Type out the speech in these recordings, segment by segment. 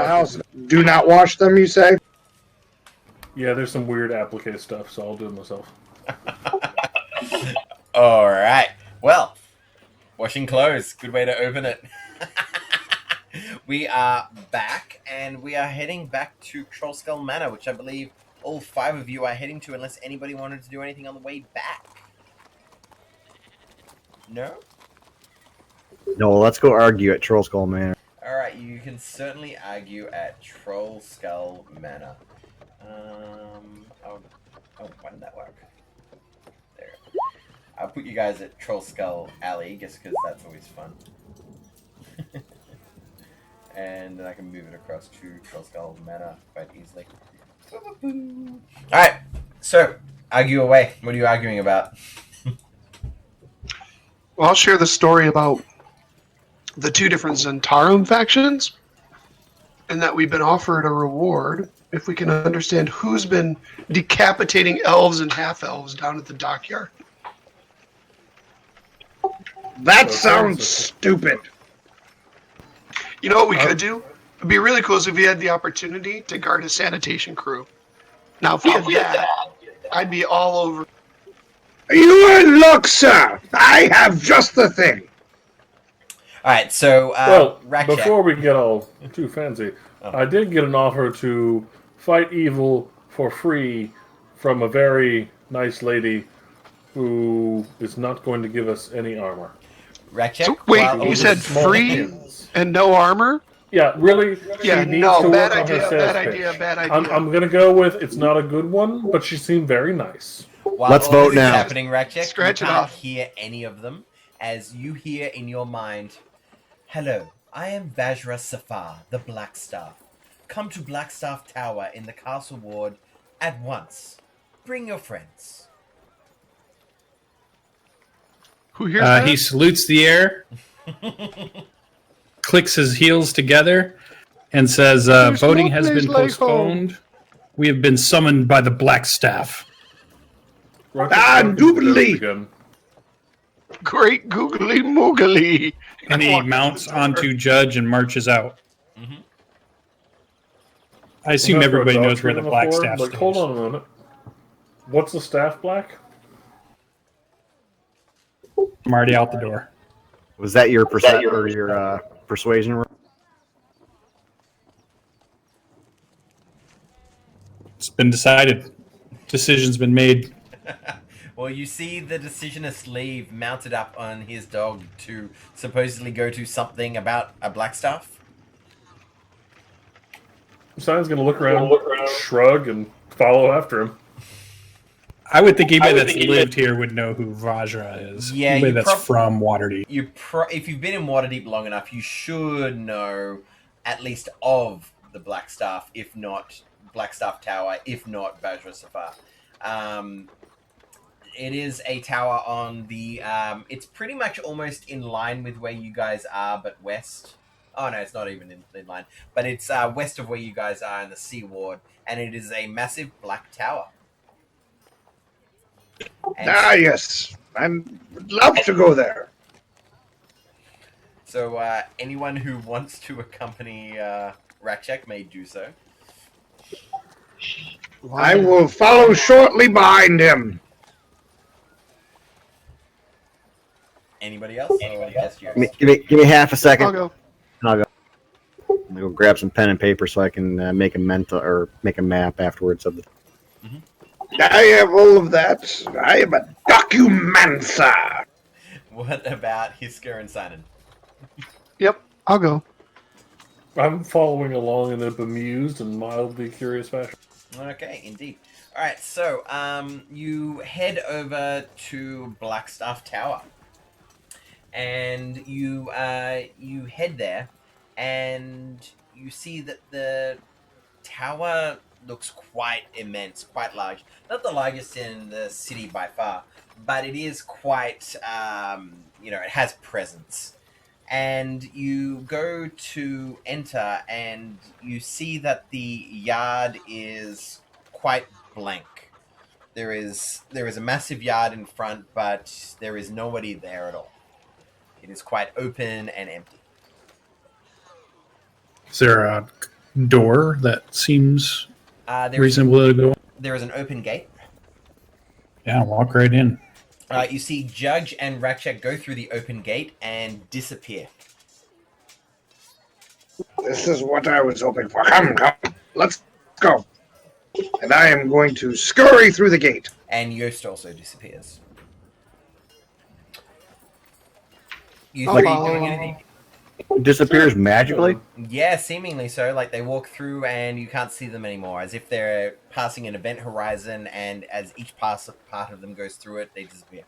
the house. Do not wash them, you say? Yeah, there's some weird applique stuff, so I'll do it myself. All right. Well, washing clothes. Good way to open it. We are back, and we are heading back to Trollskull Manor, which I believe all 5 of you are heading to, unless anybody wanted to do anything on the way back. No? No, let's go argue at Trollskull Manor. Alright, you can certainly argue at Trollskull Manor. Why did that work? There. I'll put you guys at Trollskull Alley, just because that's always fun. And then I can move it across to Trollskull Manor quite easily. Alright, so, argue away. What are you arguing about? Well, I'll share the story about the 2 different Zentarum factions, and that we've been offered a reward if we can understand who's been decapitating elves and half-elves down at the dockyard. That sounds stupid. You know what we could do? It'd be really cool if we had the opportunity to guard a sanitation crew. Now, if we had that, I'd be all over. You in luck, sir. I have just the thing. Alright, so, before we get all too fancy, I did get an offer to fight evil for free from a very nice lady who is not going to give us any armor. Rack check? So, wait, you said free and no armor? Yeah, really? Yeah, no, bad idea. I'm going to go with it's not a good one, but she seemed very nice. While let's vote now. Happening, Rack check, Scratch you it can't off. hear any of them, as you hear in your mind, "Hello, I am Vajra Safar, the Blackstaff. Come to Blackstaff Tower in the Castle Ward at once. Bring your friends." Who hears that? He salutes the air, clicks his heels together, and says, voting has been postponed. We have been summoned by the Blackstaff. Doobly! Great googly moogly. And he mounts onto Judge and marches out. Mm-hmm. I assume everybody knows where the Blackstaff stands. Hold on a minute. What's the staff black? I'm already out the door. Was that your persuasion? It's been decided. Decision's been made. Well, you see the decisionist leave mounted up on his dog to supposedly go to something about a Blackstaff. Simon's going to look around, shrug, and follow after him. I would think anybody that's lived here would know who Vajra is. Yeah, anybody that's from Waterdeep. If you've been in Waterdeep long enough, you should know at least of the Blackstaff, if not Blackstaff Tower, if not Vajra Safar. It is a tower on the... it's pretty much almost in line with where you guys are, but west. Oh, no, it's not even in line. But it's west of where you guys are in the Sea Ward, and it is a massive black tower. And yes. I would love to go there. So, anyone who wants to accompany Ratchek may do so. I will follow shortly behind him. Anybody else? Give me half a second. I'll go. I'm gonna go grab some pen and paper so I can make a map afterwards of the. I have all of that. I am a documancer. What about Hisker and Sinan? Yep, I'll go. I'm following along in a bemused and mildly curious fashion. Okay, indeed. All right, so you head over to Blackstaff Tower, and you head there, and you see that the tower looks quite immense, quite large. Not the largest in the city by far, but it is quite, it has presence. And you go to enter, and you see that the yard is quite blank. There is a massive yard in front, but there is nobody there at all. It is quite open and empty. Is there door that seems There reasonable to go? is an open gate. Yeah, walk right in. You see Judge and Ratchet go through the open gate and disappear. This is what I was hoping for. Come, let's go. And I am going to scurry through the gate. And Yost also disappears. You I'll three follow. doing anything? Disappears magically. Yeah, seemingly so. Like they walk through and you can't see them anymore, as if they're passing an event horizon, and as each part of them goes through it, they disappear.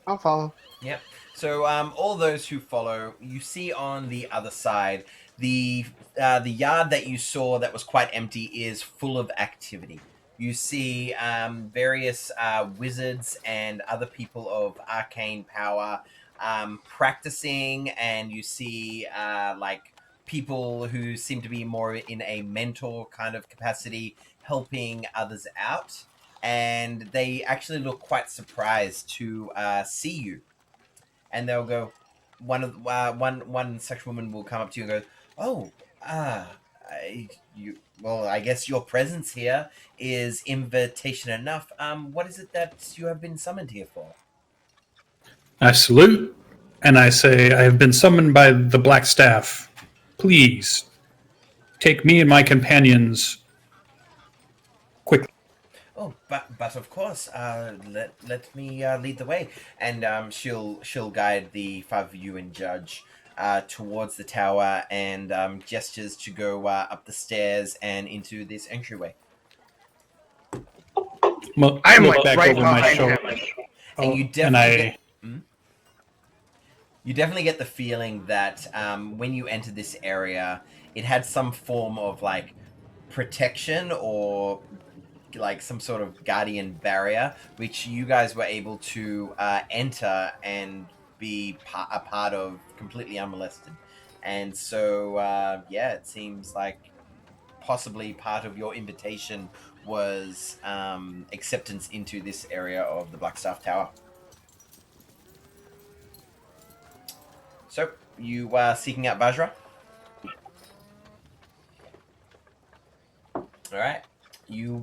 I'll follow. Yep. So all those who follow, you see on the other side, the yard that you saw that was quite empty is full of activity. You see various wizards and other people of arcane power practicing, and you see like people who seem to be more in a mentor kind of capacity helping others out. And they actually look quite surprised to see you. And they'll go, one such woman will come up to you and go, "Oh, I guess your presence here is invitation enough. What is it that you have been summoned here for?" I salute and I say, I have been summoned by the Black Staff. Please take me and my companions quickly. Oh, but of course, let me lead the way, and she'll guide the five of you and Judge towards the tower, and gestures to go up the stairs and into this entryway. I'm Look like back right over my behind shoulder. him. And you definitely get the feeling that when you entered this area, it had some form of like protection or like some sort of guardian barrier, which you guys were able to enter and be a part of completely unmolested. And so, yeah, it seems like possibly part of your invitation was acceptance into this area of the Blackstaff Tower. So, you are seeking out Vajra? Alright. You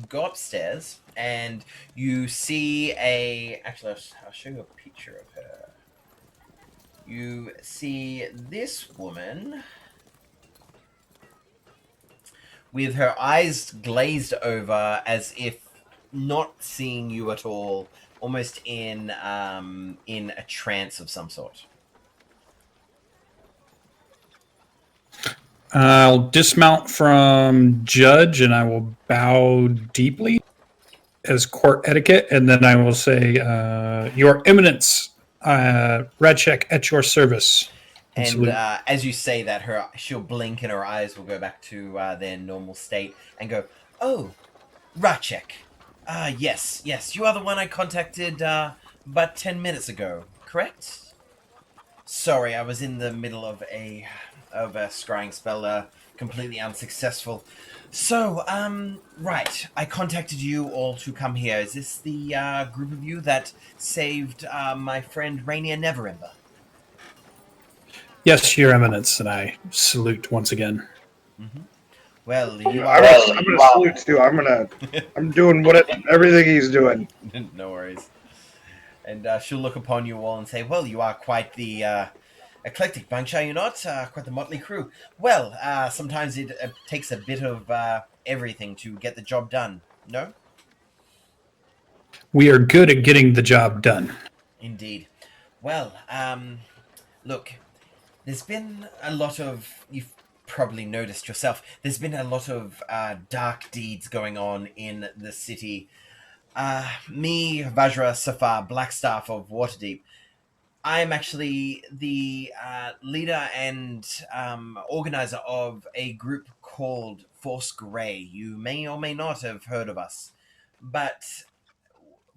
go upstairs and you see actually I'll show you a picture of her. You see this woman with her eyes glazed over as if not seeing you at all, almost in a trance of some sort. I'll dismount from Judge and I will bow deeply as court etiquette, and then I will say, Your Eminence, Radchek at your service. And as you say that, she'll blink and her eyes will go back to their normal state and go, "Oh, Radchek. Yes, you are the one I contacted but 10 minutes ago, correct? Sorry, I was in the middle of a scrying spell, completely unsuccessful. So, right, I contacted you all to come here. Is this the group of you that saved my friend Rainier Neverember?" Yes, Your Eminence, and I salute once again. Mm-hmm. Well, I'm gonna salute too. I'm doing everything he's doing. No worries. And she'll look upon you all and say, "Well, you are quite the eclectic bunch, are you not? Quite the motley crew. Well, sometimes it takes a bit of everything to get the job done, no?" We are good at getting the job done. Indeed. Well, look, there's been a lot of, you've probably noticed yourself, there's been a lot of dark deeds going on in the city. Me, Vajra Safar, Blackstaff of Waterdeep, I'm actually the leader and organizer of a group called Force Grey. You may or may not have heard of us, but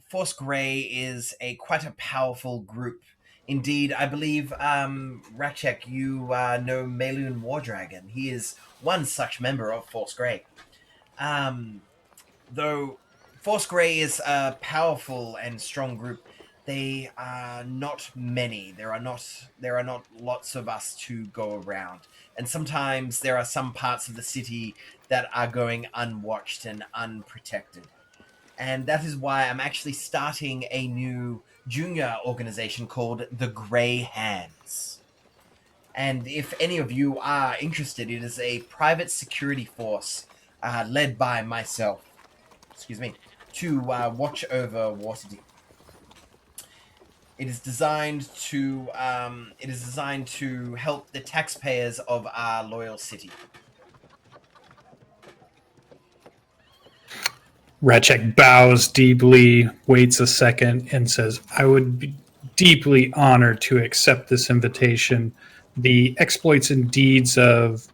Force Grey is quite a powerful group. Indeed, I believe, Ratchek, you know Melun Wardragon. He is one such member of Force Grey. Though Force Grey is a powerful and strong group, they are not many. There are not lots of us to go around, and sometimes there are some parts of the city that are going unwatched and unprotected. And that is why I'm actually starting a new junior organization called the Grey Hands. And if any of you are interested, it is a private security force led by myself. Excuse me, to watch over Waterdeep. It is designed to help the taxpayers of our loyal city. Ratchek bows deeply, waits a second, and says, I would be deeply honored to accept this invitation. The exploits and deeds of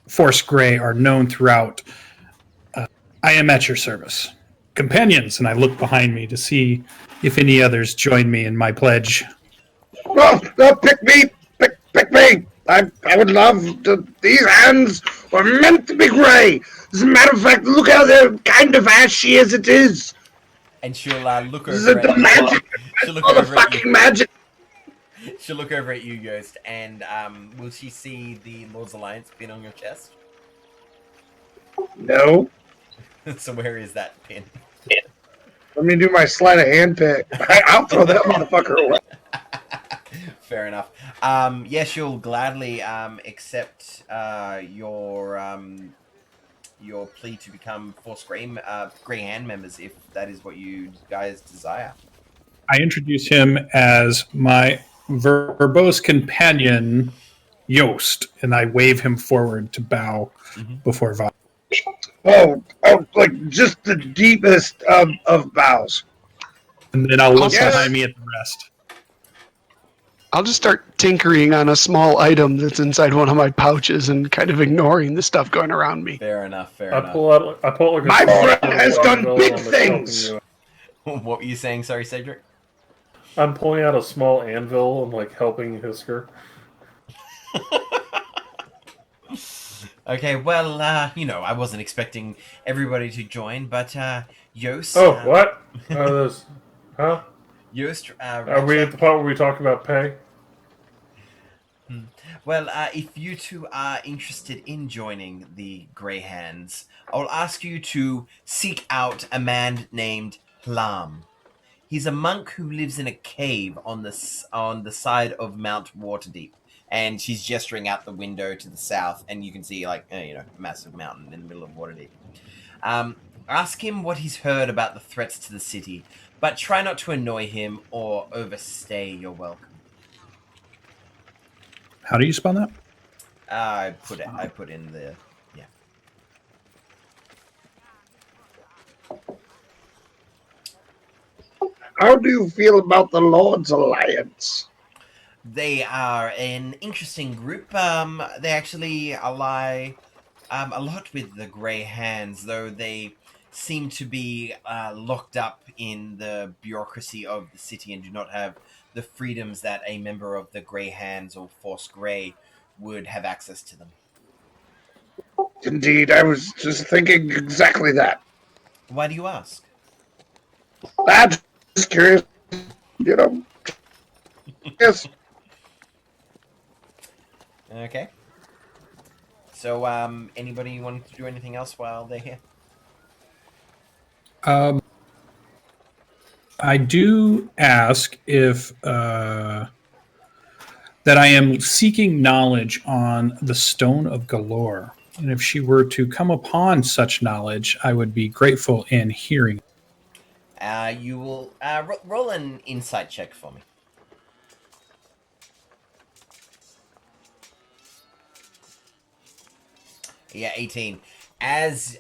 Force Grey are known throughout. I am at your service. Companions, and I look behind me to see if any others join me in my pledge. No, no, pick me! Pick me! I would love to. These hands were meant to be grey. As a matter of fact, look how they're kind of ashy as it is. And she'll look This is over the at you. magic. She'll look All the over at fucking you. magic. She'll look over at you, Ghost, and will she see the Lord's Alliance pin on your chest? No. So where is that pin? Let me do my sleight of hand pick. I'll throw that motherfucker away. Fair enough. Yes, she'll gladly accept your plea to become Force Grey Hand members if that is what you guys desire. I introduce him as my verbose companion, Yost, and I wave him forward to bow before Vod. Oh, like just the deepest of bows. And then I'll look Yes. behind me at the rest. I'll just start tinkering on a small item that's inside one of my pouches and kind of ignoring the stuff going around me. Fair enough. I pull like a My small friend has anvil done and big I'm, like, things. helping you. What were you saying? Sorry, Cedric. I'm pulling out a small anvil and like helping Hisker. Okay, well, I wasn't expecting everybody to join, but Yost. Oh, what? This, huh? Yost. Are we at the part where we talk about pay? Well, if you two are interested in joining the Grey Hands, I will ask you to seek out a man named Hlam. He's a monk who lives in a cave on the side of Mount Waterdeep. And she's gesturing out the window to the south, and you can see, like, a massive mountain in the middle of Waterdeep. Ask him what he's heard about the threats to the city, but try not to annoy him or overstay your welcome. How do you spell that? I put in the How do you feel about the Lord's Alliance? They are an interesting group. They actually ally a lot with the Grey Hands, though they seem to be locked up in the bureaucracy of the city and do not have the freedoms that a member of the Grey Hands or Force Grey would have access to them. Indeed, I was just thinking exactly that. Why do you ask? I'm just curious. Yes. Okay. So, anybody want to do anything else while they're here? I do ask if that I am seeking knowledge on the Stone of Galore. And if she were to come upon such knowledge, I would be grateful in hearing. You will roll an insight check for me. Yeah, 18. As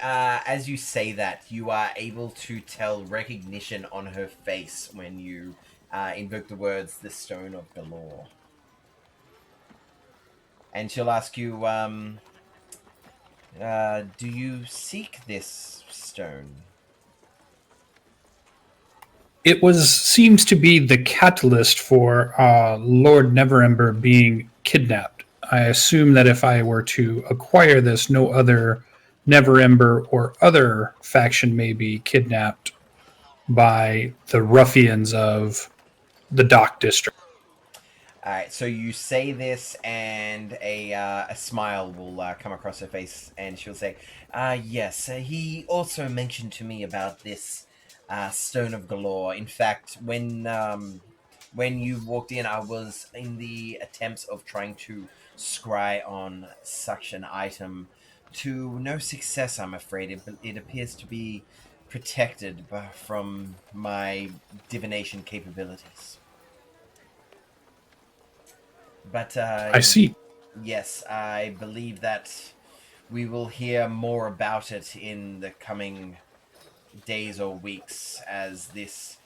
you say that, you are able to tell recognition on her face when you invoke the words "the Stone of Galore," and she'll ask you, "Do you seek this stone?" It seems to be the catalyst for Lord Neverember being kidnapped. I assume that if I were to acquire this, no other Neverember or other faction may be kidnapped by the ruffians of the dock district. All right, so you say this, and a smile will come across her face, and she'll say, yes, he also mentioned to me about this Stone of Galore. In fact, when you walked in, I was in the attempts of trying to scry on such an item to no success, I'm afraid. It appears to be protected from my divination capabilities. But I see. yes, I believe that we will hear more about it in the coming days or weeks as this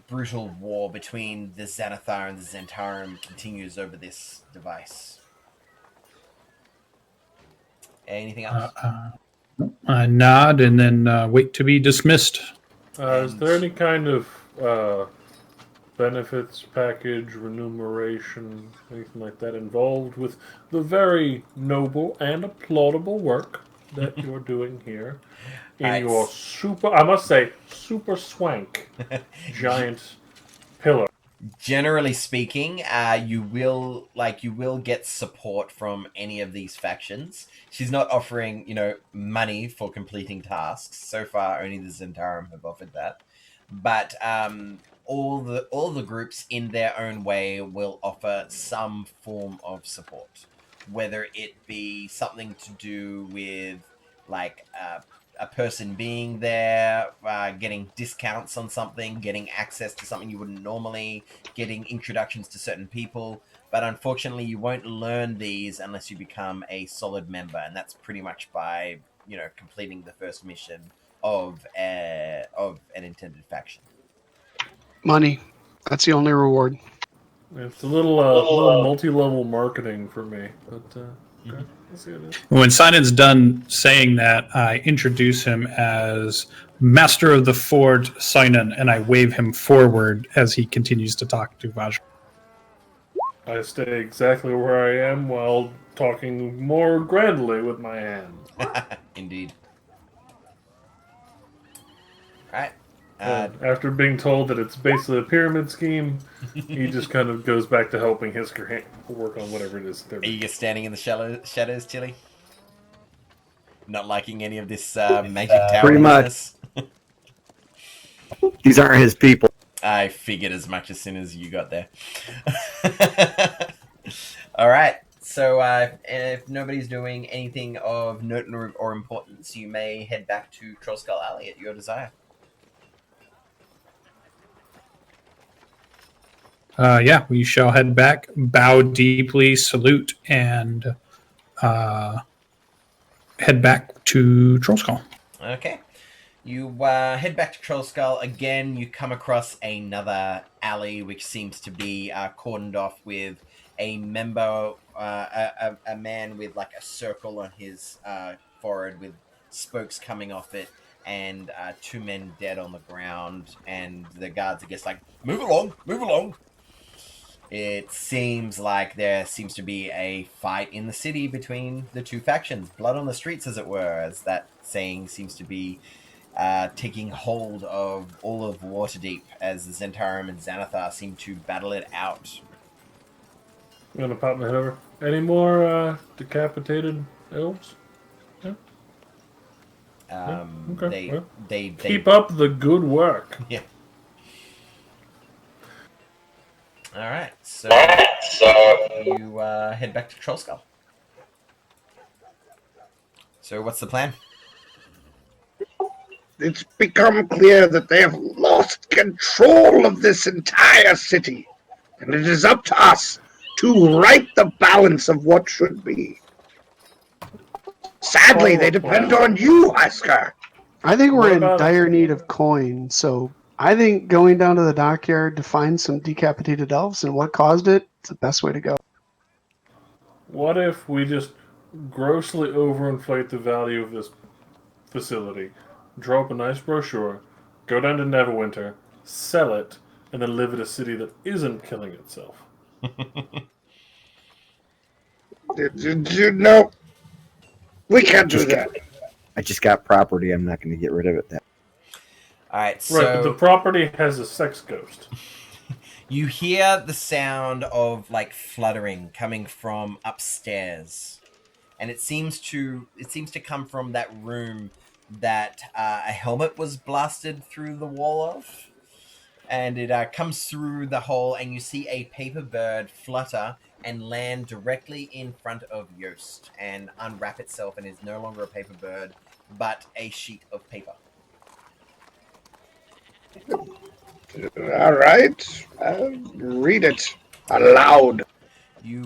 brutal war between the Xanathar and the Zentarum continues over this device. Anything else? I nod and then wait to be dismissed. Is there any kind of benefits package, remuneration, anything like that involved with the very noble and applaudable work that you're doing here in your super, I must say, super swank giant pillar? Generally speaking, you will get support from any of these factions. She's not offering, money for completing tasks. So far, only the Zentarum have offered that. But all the groups in their own way will offer some form of support, whether it be something to do with like a person being there, getting discounts on something, getting access to something you wouldn't normally, getting introductions to certain people. But unfortunately, you won't learn these unless you become a solid member, and that's pretty much by completing the first mission of an intended faction. Money. That's the only reward. It's a little multi-level marketing for me, but okay, let's see what it is. When Sinan's done saying that, I introduce him as Master of the Ford Sinan, and I wave him forward as he continues to talk to Vaj. I stay exactly where I am while talking more grandly with my hands. Indeed. All right. After being told that it's basically a pyramid scheme, he just kind of goes back to helping his work on whatever it is. Are you just standing in the shadows, Tilly? Not liking any of this magic tower? Pretty much. These aren't his people. I figured as much as soon as you got there. All right. So if nobody's doing anything of note or importance, you may head back to Trollskull Alley at your desire. We shall head back, bow deeply, salute, and head back to Trollskull. Okay. You head back to Trollskull. Again, you come across another alley, which seems to be cordoned off with a member, a man with like a circle on his forehead with spokes coming off it, and two men dead on the ground, and the guards are just like, move along. It seems like there seems to be a fight in the city between the two factions. Blood on the streets, as it were, as that saying seems to be taking hold of all of Waterdeep as the Zentarum and Xanathar seem to battle it out. I'm gonna pop my head over. Any more decapitated elves? Yeah. Okay. They keep up the good work. Yeah. All right, so you head back to Trollskull. So what's the plan? It's become clear that they have lost control of this entire city, and it is up to us to right the balance of what should be. Sadly, they depend on you, Husker. I think we're in dire need of coin, so I think going down to the dockyard to find some decapitated elves and what caused it is the best way to go. What if we just grossly overinflate the value of this facility, draw up a nice brochure, go down to Neverwinter, sell it, and then live in a city that isn't killing itself? No, we can't do that. I just got property. I'm not going to get rid of it. All right, so right, but the property has a sex ghost. You hear the sound of like fluttering coming from upstairs, and it seems to come from that room that a helmet was blasted through the wall of, and it comes through the hole, and you see a paper bird flutter and land directly in front of Yost and unwrap itself, and is no longer a paper bird but a sheet of paper. All right. Read it aloud. You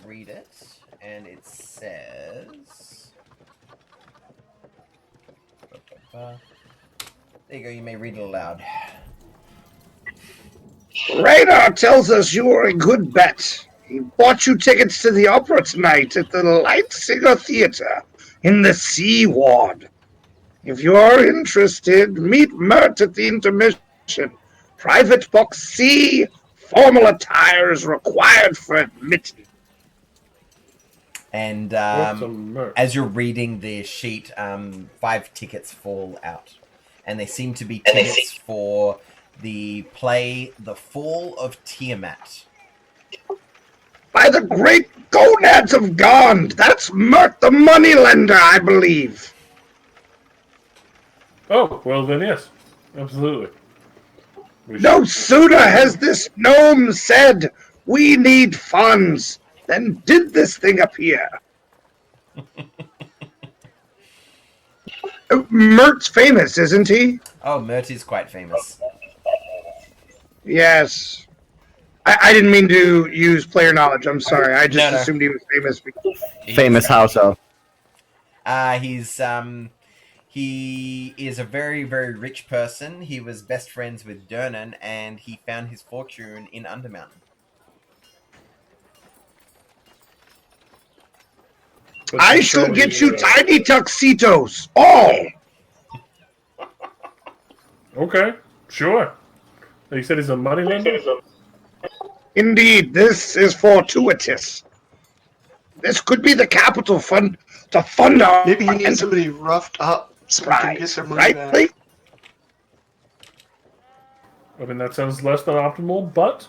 read it, and it says. There you go. You may read it aloud. Radar tells us you are a good bet. He bought you tickets to the opera tonight at the Leipziger Theater in the C Ward. If you're interested, meet Mert at the intermission. Private box C. Formal attire is required for admission. And What's a merc? as you're reading the sheet, 5 tickets fall out, and they seem to be tickets for the play "The Fall of Tiamat." By the great gonads of Gond, that's Mert the moneylender, I believe. Oh, well then, yes, absolutely. No sooner has this gnome said, "We need funds," than did this thing appear. Mert's famous, isn't he? Oh, Mert is quite famous. Yes. I didn't mean to use player knowledge. I'm sorry. I just No. assumed he was famous. Famous house of. He is a very, very rich person. He was best friends with Durnan, and he found his fortune in Undermountain. I shall get you tiny tuxedos. All. Okay, sure. You said he's a moneylender? Indeed, this is fortuitous. This could be the capital fund to fund our Maybe he needs somebody roughed up so we can get their money back. right? I mean, that sounds less than optimal, but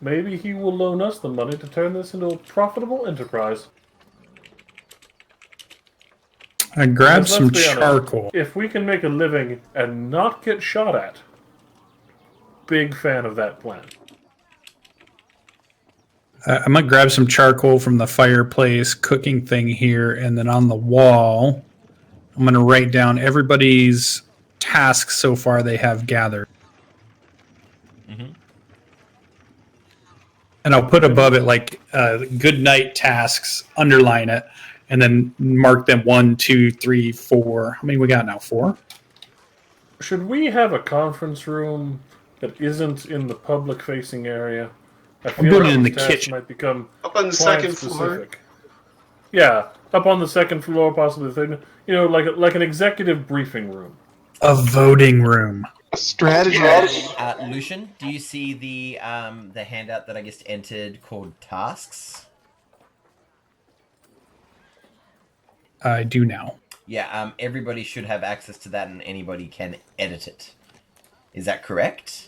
maybe he will loan us the money to turn this into a profitable enterprise. I grabbed Let's some be honest. charcoal. If we can make a living and not get shot at, big fan of that plan. I'm going to grab some charcoal from the fireplace cooking thing here, and then on the wall, I'm going to write down everybody's tasks so far they have gathered. Mm-hmm. And I'll put above it like good night tasks, underline it, and then mark them 1, 2, 3, 4. How many we got now? 4? Should we have a conference room that isn't in the public-facing area? I feel doing it like in the these tasks kitchen. might become Up on the second floor. client-specific. Yeah, up on the second floor, possibly. You know, like an executive briefing room. A voting room. Strategy. Lucian, do you see the handout that I just entered called tasks? I do now. Yeah, everybody should have access to that, and anybody can edit it. Is that correct?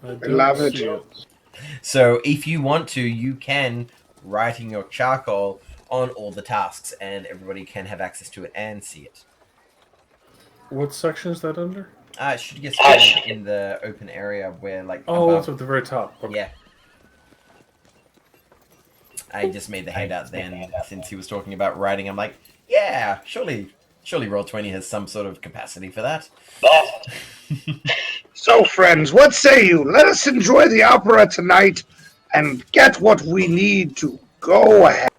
I love don't it. see it. So if you want to, you can write in your charcoal on all the tasks, and everybody can have access to it and see it. What section is that under? It should get started in the open area where, like, Oh, above. that's at the very top. Okay. Yeah. I just made the handout then, since he was talking about writing. I'm like, yeah, surely Roll20 has some sort of capacity for that. So, friends, what say you? Let us enjoy the opera tonight and get what we need to go ahead.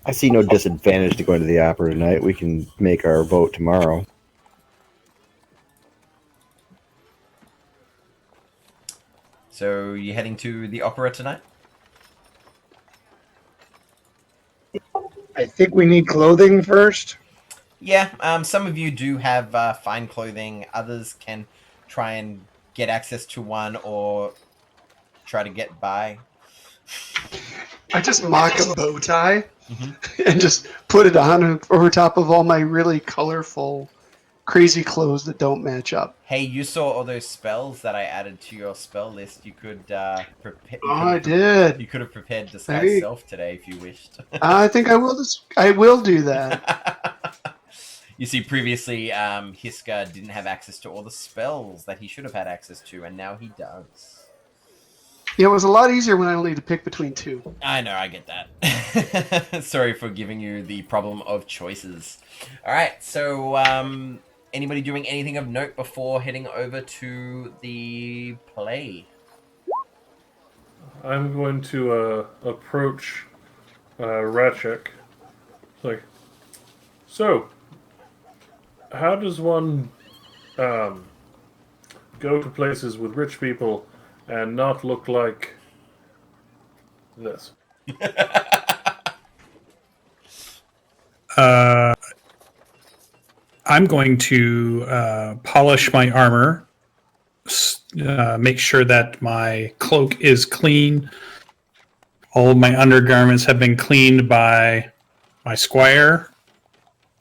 I see no disadvantage to going to the opera tonight. We can make our vote tomorrow. So, you heading to the opera tonight? I think we need clothing first. Yeah, some of you do have fine clothing. Others can try and get access to one or try to get by. I just mock a bow tie Mhm. and just put it on over top of all my really colorful, crazy clothes that don't match up. Hey, you saw all those spells that I added to your spell list. You could prepare. Oh, I did. You could have prepared There disguise you- self today if you wished. I think I will. I will do that. You see, previously, Hiska didn't have access to all the spells that he should have had access to, and now he does. Yeah, it was a lot easier when I only had to pick between two. I know, I get that. Sorry for giving you the problem of choices. All right, so anybody doing anything of note before heading over to the play? I'm going to approach Ratchek. It's like, so, how does one go to places with rich people and not look like this? I'm going to polish my armor, make sure that my cloak is clean. All of my undergarments have been cleaned by my squire.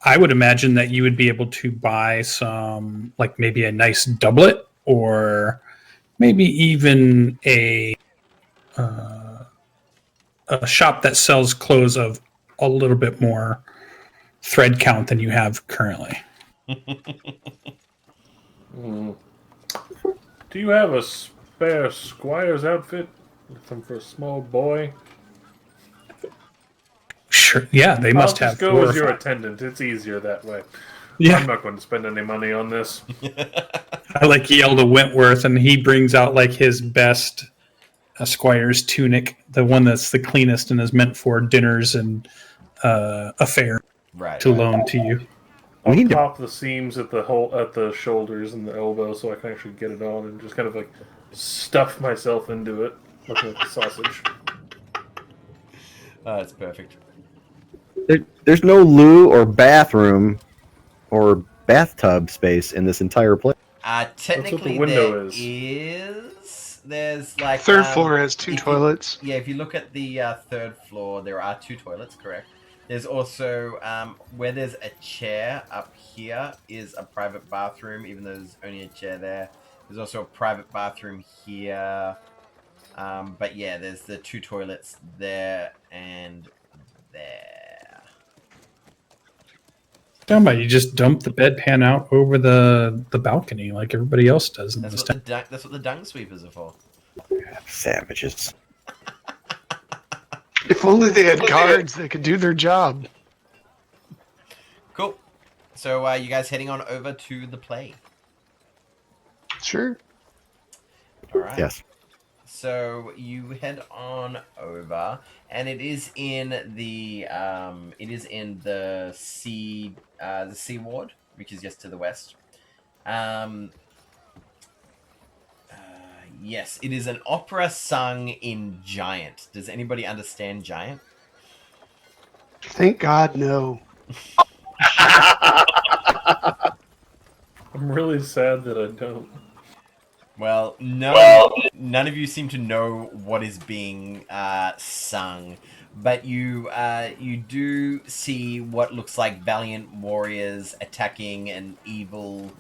I would imagine that you would be able to buy some, like maybe a nice doublet, or maybe even a shop that sells clothes of a little bit more thread count than you have currently. Do you have a spare squire's outfit? Some for a small boy? Sure. Yeah, they must I'll have just go 4 or as your 5. attendant. It's easier that way. Yeah. I'm not going to spend any money on this. I like yell to Wentworth, and he brings out like his best squire's tunic, the one that's the cleanest and is meant for dinners and a fair Right. to loan to you. I'll need to- pop the seams at the shoulders and the elbow so I can actually get it on and just kind of like stuff myself into it, looking like a sausage. That's perfect. There's no loo or bathroom or bathtub space in this entire place. Technically, window there is. There's like Third floor has two if you- toilets. Yeah, if you look at the third floor, there are 2 toilets. Correct. There's also where there's a chair up here is a private bathroom, even though there's only a chair there. There's also a private bathroom here. But yeah, there's the 2 toilets there and there. Down by you just dump the bedpan out over the balcony like everybody else does in That's this what town. that's what the dung sweepers are for. Savages. If only they had guards that could do their job. Cool. So you guys heading on over to the play? Sure. All right. Yes. So you head on over, and it is in the sea ward, which is just to the west. Yes, it is an opera sung in Giant. Does anybody understand Giant? Thank God, no. I'm really sad that I don't. Well, none of you seem to know what is being sung, but you do see what looks like valiant warriors attacking an evil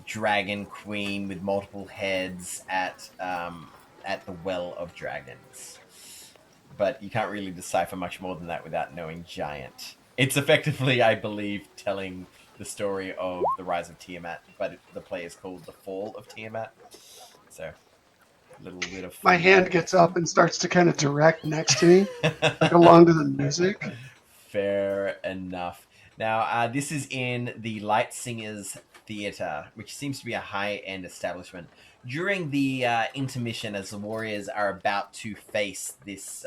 dragon queen with multiple heads at the Well of Dragons. But you can't really decipher much more than that without knowing Giant. It's effectively, I believe, telling the story of the rise of Tiamat, but the play is called The Fall of Tiamat. So, a little bit of My hand gets up and starts to kind of direct next to me, like along to the music. Fair enough. Now, this is in the Light Singers Theatre, which seems to be a high-end establishment. During the intermission, as the warriors are about to face this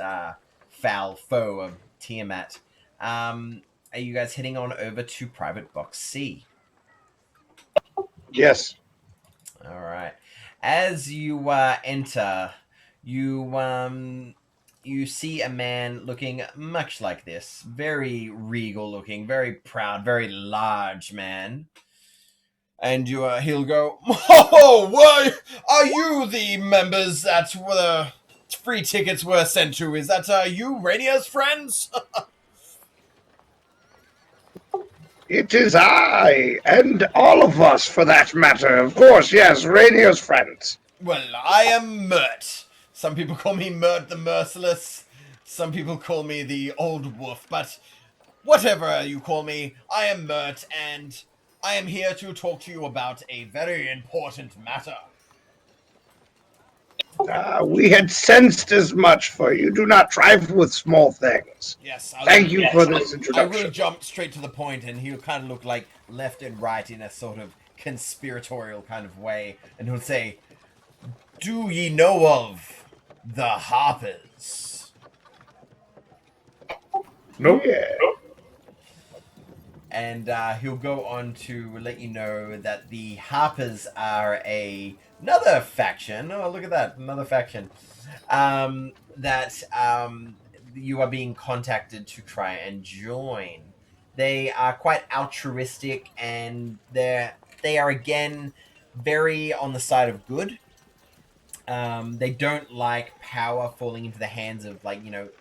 foul foe of Tiamat, are you guys heading on over to Private Box C? Yes. All right. As you enter, you see a man looking much like this, very regal looking, very proud, very large man. And he'll go, "Oh, why are you the members that were free tickets were sent to. Is that you, Rainier's friends? It is I, and all of us for that matter. Of course, yes, Rainier's friends. Well, I am Mert. Some people call me Mert the Merciless. Some people call me the Old Wolf. But whatever you call me, I am Mert, and I am here to talk to you about a very important matter. We had sensed as much, for you do not trifle with small things. Yes, Thank you for this I will introduction. jump straight to the point, and he'll kind of look like left and right in a sort of conspiratorial kind of way, and he'll say, "Do ye know of the Harpers?" Nope. Yeah. And he'll go on to let you know that the Harpers are another faction. Oh, look at that, another faction. That you are being contacted to try and join. They are quite altruistic, and they are again very on the side of good. They don't like power falling into the hands of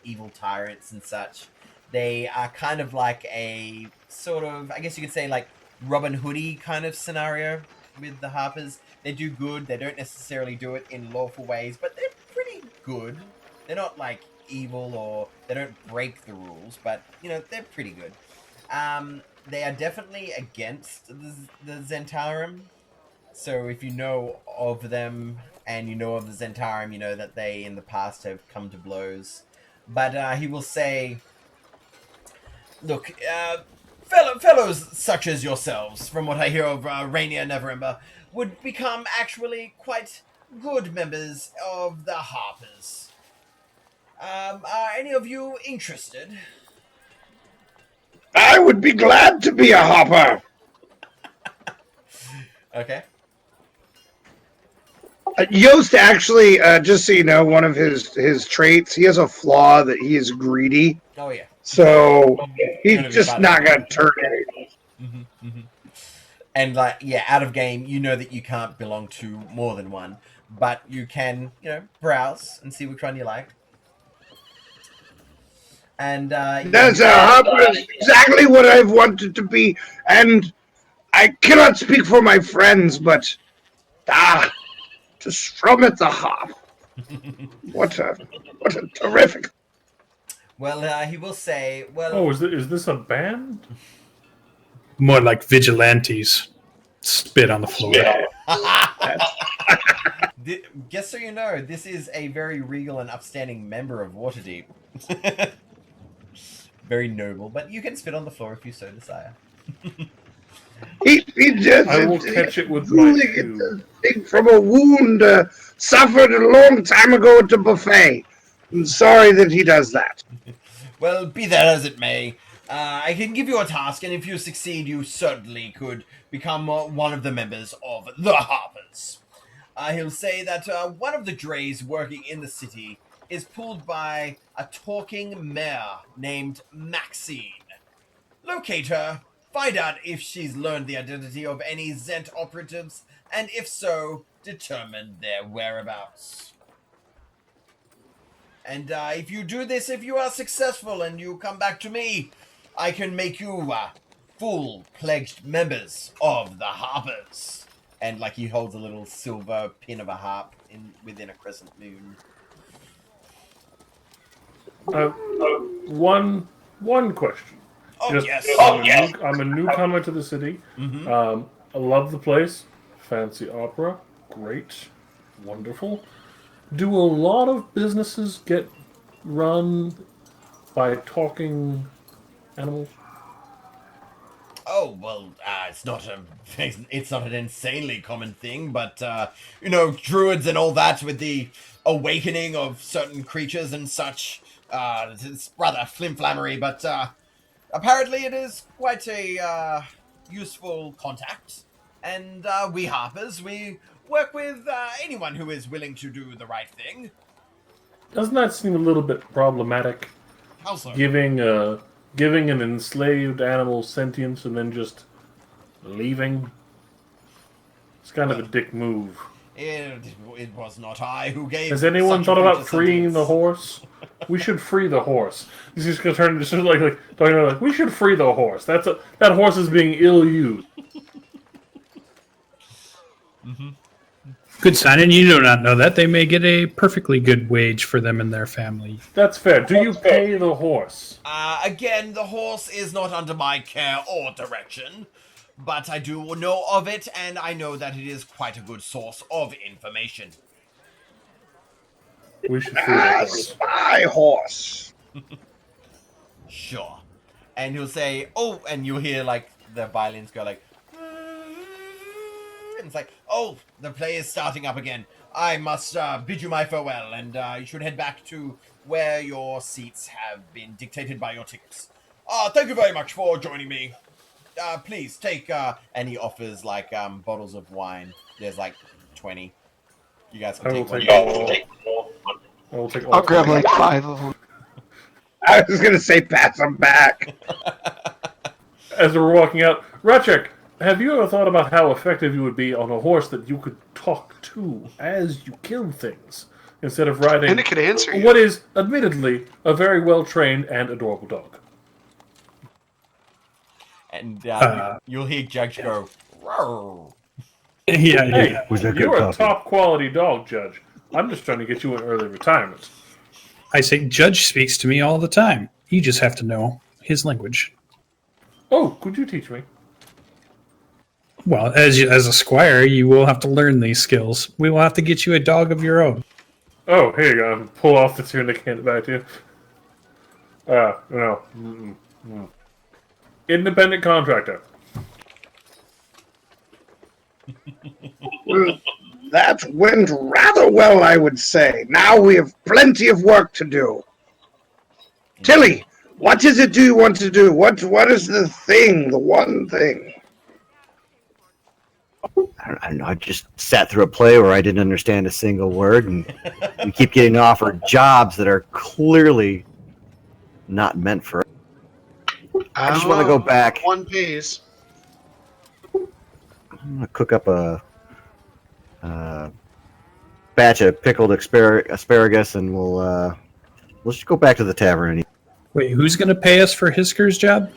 evil tyrants and such. They are kind of like a sort of, I guess you could say, like Robin Hoody kind of scenario with the Harpers. They do good. They don't necessarily do it in lawful ways, but they're pretty good. They're not like evil, or they don't break the rules, but they're pretty good. They are definitely against the Zentarum. So if you know of them and you know of the Zentarum, you know that they in the past have come to blows. But he will say, "Look, fellows such as yourselves, from what I hear of Rainier Neverember, would become actually quite good members of the Harpers. Are any of you interested?" I would be glad to be a hopper. Okay. Yost actually, just so you know, one of his traits, he has a flaw that he is greedy. Oh yeah. So he's Gonna be just bad. not going to turn anything. And out of game, you know that you can't belong to more than one, but you can, browse and see which one you like. And That's a hopper is exactly what I've wanted to be, and I cannot speak for my friends, but to strum at the hop. What a terrific. well, he will say, well, Oh, is this a band? More like vigilantes. Spit on the floor. just so you know, this is a very regal and upstanding member of Waterdeep. Very noble, but you can spit on the floor if you so desire. He just I will catch it with my drooling at the thing from a wound suffered a long time ago at the buffet. I'm sorry that he does that. Well, be that as it may, I can give you a task, and if you succeed, you certainly could become one of the members of the Harpers. He'll say that one of the drays working in the city is pulled by a talking mare named Maxine. Locate her, find out if she's learned the identity of any Zent operatives, and if so, determine their whereabouts. And if you do this, if you are successful and you come back to me, I can make you full-pledged members of the Harpers. And he holds a little silver pin of a harp within a crescent moon. One question. Oh, yes. I'm a newcomer to the city. Mm-hmm. I love the place. Fancy opera. Great. Wonderful. Do a lot of businesses get run by talking animals? Oh, well, it's not an insanely common thing, but, druids and all that with the awakening of certain creatures and such, it's rather flimflammery, but, apparently it is quite a, useful contact. And, we Harpers, we work with, anyone who is willing to do the right thing. Doesn't that seem a little bit problematic? How so? Giving an enslaved animal sentience and then just leaving? It's kind of a dick move. It was not I who gave. Has anyone such thought a about creature freeing the sentience. horse? We should free the horse. He's just gonna turn into like talking about like we should free the horse. That horse is being ill used. Good sign, and you do not know that. They may get a perfectly good wage for them and their family. That's fair. Do you pay the horse? Again, the horse is not under my care or direction, but I do know of it, and I know that it is quite a good source of information. We should free the horse. Spy horse. Sure. And he'll say, oh, and you'll hear, like, the violins go, like, and it's like, oh, the play is starting up again. I must bid you my farewell, and you should head back to where your seats have been dictated by your tickets. Thank you very much for joining me. Please take, and he offers, like, bottles of wine. There's, like, 20. You guys can I will take take one. all. I will take all. I'll grab like 5 of them. I was gonna say pass them back. As we're walking out, Ratchek, have you ever thought about how effective you would be on a horse that you could talk to as you kill things, instead of riding And it could answer you. what is, admittedly, a very well-trained and adorable dog? And you'll hear Judge go, "Roar." Yeah, Hey, Was that you're good a puppy? top-quality dog, Judge. I'm just trying to get you an early retirement. I say, Judge speaks to me all the time. You just have to know his language. Oh, could you teach me? Well, as a squire, you will have to learn these skills. We will have to get you a dog of your own. Oh, here you go. Pull off the tunic, hand it back to you. No. Independent contractor. Well, that went rather well, I would say. Now we have plenty of work to do. Tilly, what is it you want to do? What is the thing, the one thing? I don't know. I just sat through a play where I didn't understand a single word, and we keep getting offered jobs that are clearly not meant for us. I just want to go back. One pays. I'm gonna cook up a batch of pickled asparagus, and we'll just go back to the tavern and eat. Wait, who's going to pay us for Hisker's job?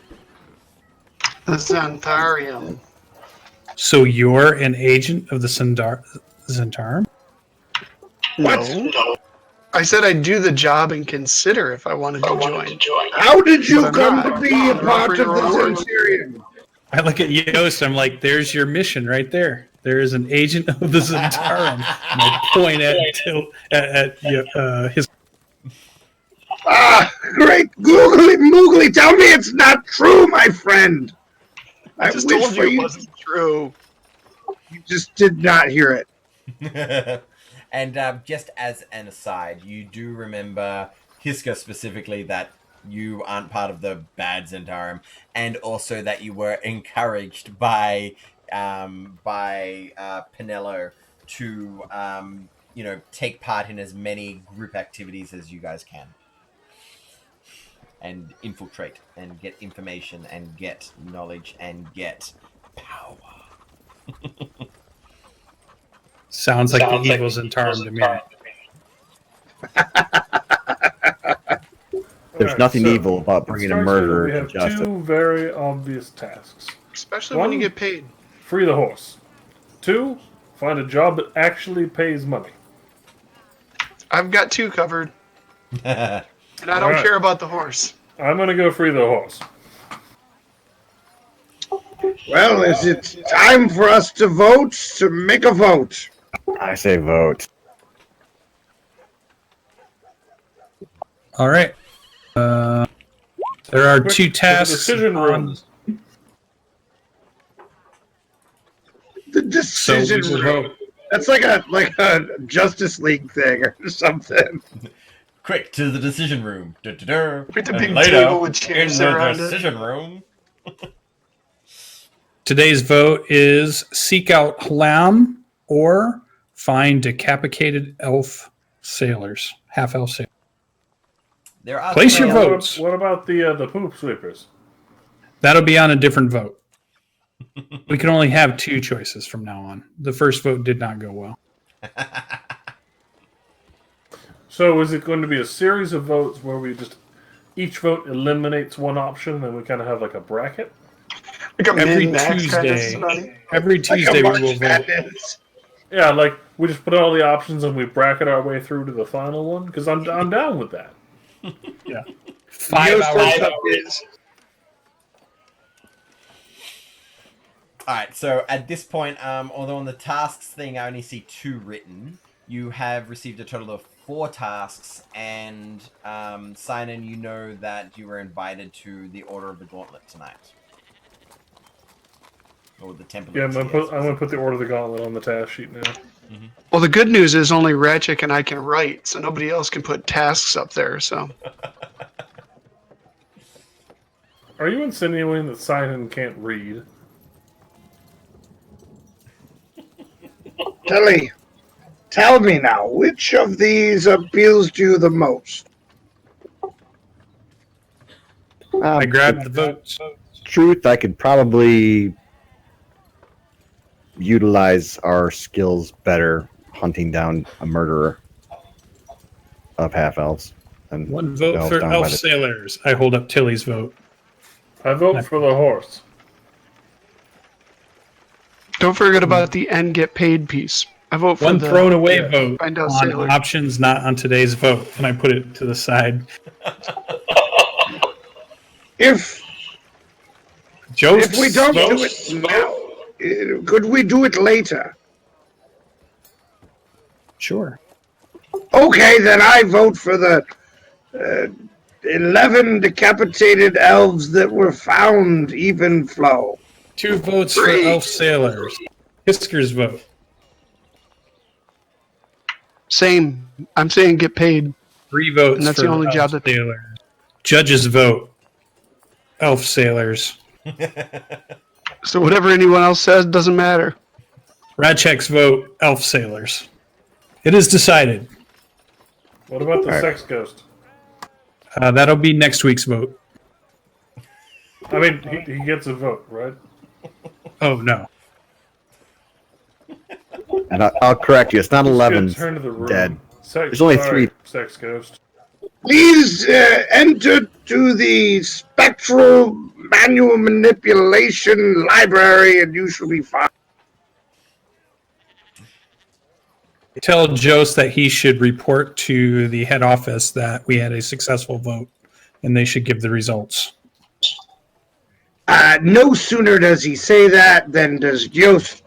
The Xantharium. So you're an agent of the Zentarum? No. I said I'd do the job and consider if I wanted to join. How did you But I'm come not. to be a I'm part of the offering a Centurion? I look at Yost, I'm like, there's your mission right there. There is an agent of the Zentarum. And I point at his... Ah, great googly moogly, tell me it's not true, my friend. I just wish told for you it wasn't true. You just did not hear it. And just as an aside, you do remember Hiska specifically that you aren't part of the bad Zentarum, and also that you were encouraged by Pinello to take part in as many group activities as you guys can, and infiltrate and get information and get knowledge and get power. Sounds like the evil Zentarum to me. There's Alright, nothing so, evil about bringing a starts murderer here. to We have justice. two very obvious tasks. Especially when you get paid. Free the horse. 2, find a job that actually pays money. I've got 2 covered, and I don't Alright. care about the horse. I'm gonna go free the horse. Well, is it time for us to vote? To make a vote? I say vote. All right. There are Quick, two to the tasks. decision room. The So we decision will room. vote. That's like a Justice League thing or something. Quick to the decision room. Du-du-du. With the And big later, table with in chairs the around it. decision room. Today's vote is seek out Hlam or find decapitated elf sailors, half elf sailors. There are Place your three- votes. What about the poop sweepers? That'll be on a different vote. We can only have 2 choices from now on. The first vote did not go well. So is it going to be a series of votes where we just each vote eliminates one option, and then we kind of have like a bracket? Like a Every min-max kind of Tuesday. study. Every Like Tuesday a we March will vote. Madness. Yeah, like we just put all the options and we bracket our way through to the final one. Because I'm down with that. Yeah. Yo 5 hours. sets up his. All right. So at this point, although on the tasks thing I only see 2 written, you have received a total of 4 tasks, and Simon, you know that you were invited to the Order of the Gauntlet tonight. Or the Temple Yeah, of I'm Tears. going to put the Order of the Gauntlet on the task sheet now. Well, the good news is only Ratchik and I can write, so nobody else can put tasks up there. So Are you insinuating that Simon can't read? Telly, tell me now, which of these appeals to you the most? I grabbed the votes. Truth, I could probably utilize our skills better hunting down a murderer of half elves. And 1 vote elves for down elf by the- sailors. I hold up Tilly's vote. I vote for the horse. don't forget about the end get paid piece. I vote for 1 the thrown away vote find out on sailor. options not on today's vote, and I put it to the side. If we don't do it now, could we do it later? Sure. Okay, then I vote for the 11 decapitated elves that were found even flow. 2 votes for 3. elf sailors. Hisker's vote. Same. I'm saying get paid. 3 votes And that's for the only elf job that- sailors. Judge's vote. Elf sailors. So whatever anyone else says doesn't matter. Radchek's vote. Elf sailors. It is decided. What about the Alright. sex ghost? That'll be next week's vote. I mean, he gets a vote, right? Oh, no. And I'll correct you. It's not 11 Turn to the room. dead. Sex, There's only sorry, 3. Sex ghost. Please enter to the spectral manual manipulation library and you shall be fine. Tell Jost that he should report to the head office that we had a successful vote, and they should give the results. No sooner does he say that than does Yost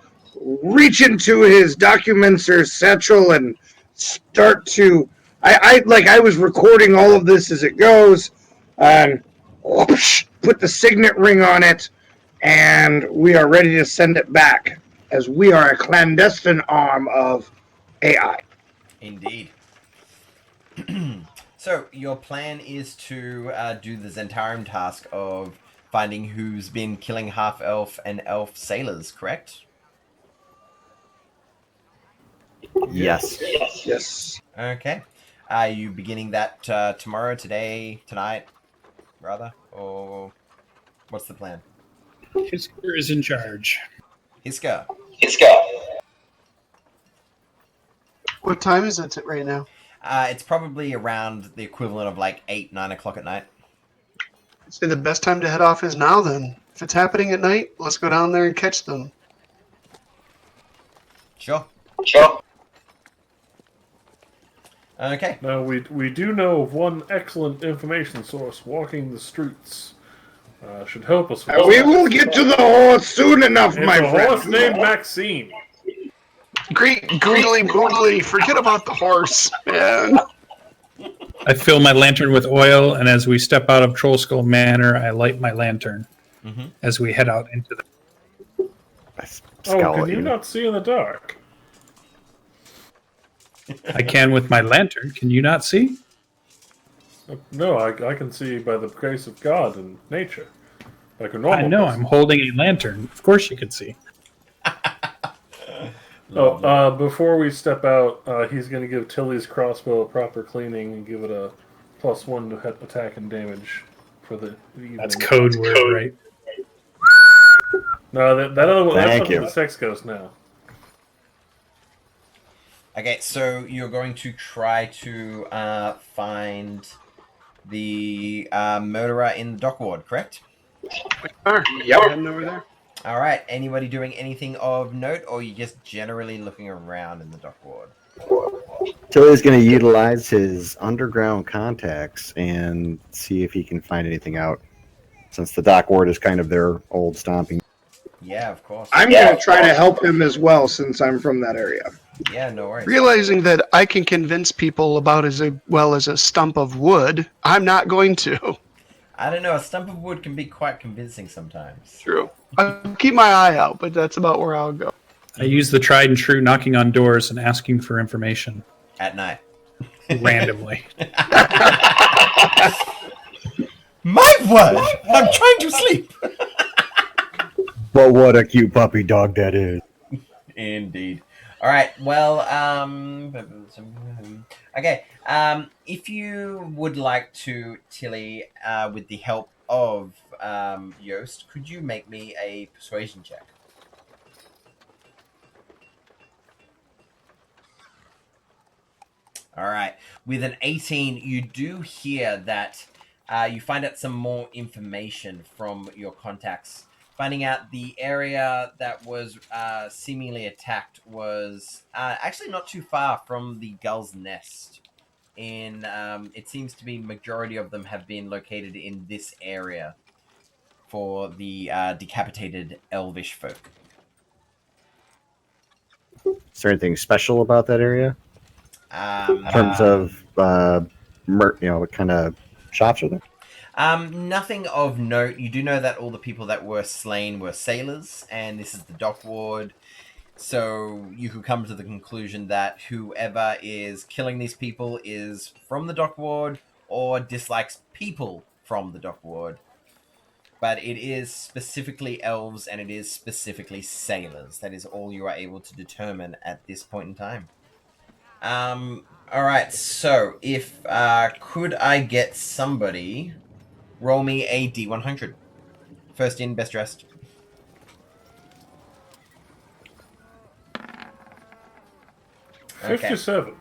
reach into his documents or satchel and start to. I was recording all of this as it goes, and whoosh, put the signet ring on it, and we are ready to send it back, as we are a clandestine arm of AI. Indeed. So your plan is to do the Zentarum task of finding who's been killing half-elf and elf sailors, correct? Yes. Yes. Okay. Are you beginning that tomorrow, today, tonight, rather? Or what's the plan? Hisker is in charge. Hiska. What time is it right now? It's probably around the equivalent of like 8, 9 o'clock at night. I'd say the best time to head off is now then. If it's happening at night, let's go down there and catch them. Sure. Okay. Now, we do know of one excellent information source walking the streets. Should help us with We will get to the horse soon enough, It's my a friend. horse named Maxine. Great googly boogly. Forget about the horse, man. I fill my lantern with oil, and as we step out of Troll Skull Manor, I light my lantern as we head out into the. I Oh, scowl can at you you. not see in the dark? I can with my lantern. Can you not see? No, I can see by the grace of God and nature. Like a normal I know. person. I'm holding a lantern. Of course, you can see. Before we step out, he's going to give Tilly's crossbow a proper cleaning and give it a +1 to hit attack and damage for the evening. That's code word, right? No, that other one, that's Thank up you. to the sex ghost now. Okay, so you're going to try to find the murderer in the dock ward, correct? All right, Yep. heading over there. All right. Anybody doing anything of note, or are you just generally looking around in the dock ward? Tilly's going to utilize his underground contacts and see if he can find anything out, since the dock ward is kind of their old stomping. Yeah, of course. I'm going to try to help him as well since I'm from that area. Yeah, no worries. Realizing that I can convince people about as well as a stump of wood, I'm not going to. I don't know. A stump of wood can be quite convincing sometimes. True. I'll keep my eye out, but that's about where I'll go. I use the tried and true knocking on doors and asking for information At night. randomly. My word! I'm trying to sleep. But what a cute puppy dog that is. Indeed. All right. Well, okay. If you would like to, Tilly, with the help of Yost, could you make me a persuasion check? All right. With an 18, you do hear that you find out some more information from your contacts. Finding out the area that was seemingly attacked was actually not too far from the Gull's Nest. It seems to be majority of them have been located in this area for the decapitated elvish folk. Is there anything special about that area in terms of, what kind of shops are there? Nothing of note. You do know that all the people that were slain were sailors, and this is the dock ward. So you could come to the conclusion that whoever is killing these people is from the dock ward or dislikes people from the dock ward. But it is specifically elves and it is specifically sailors. That is all you are able to determine at this point in time. Alright, so if could I get somebody roll me a D100. First in, best dressed. Okay. 57.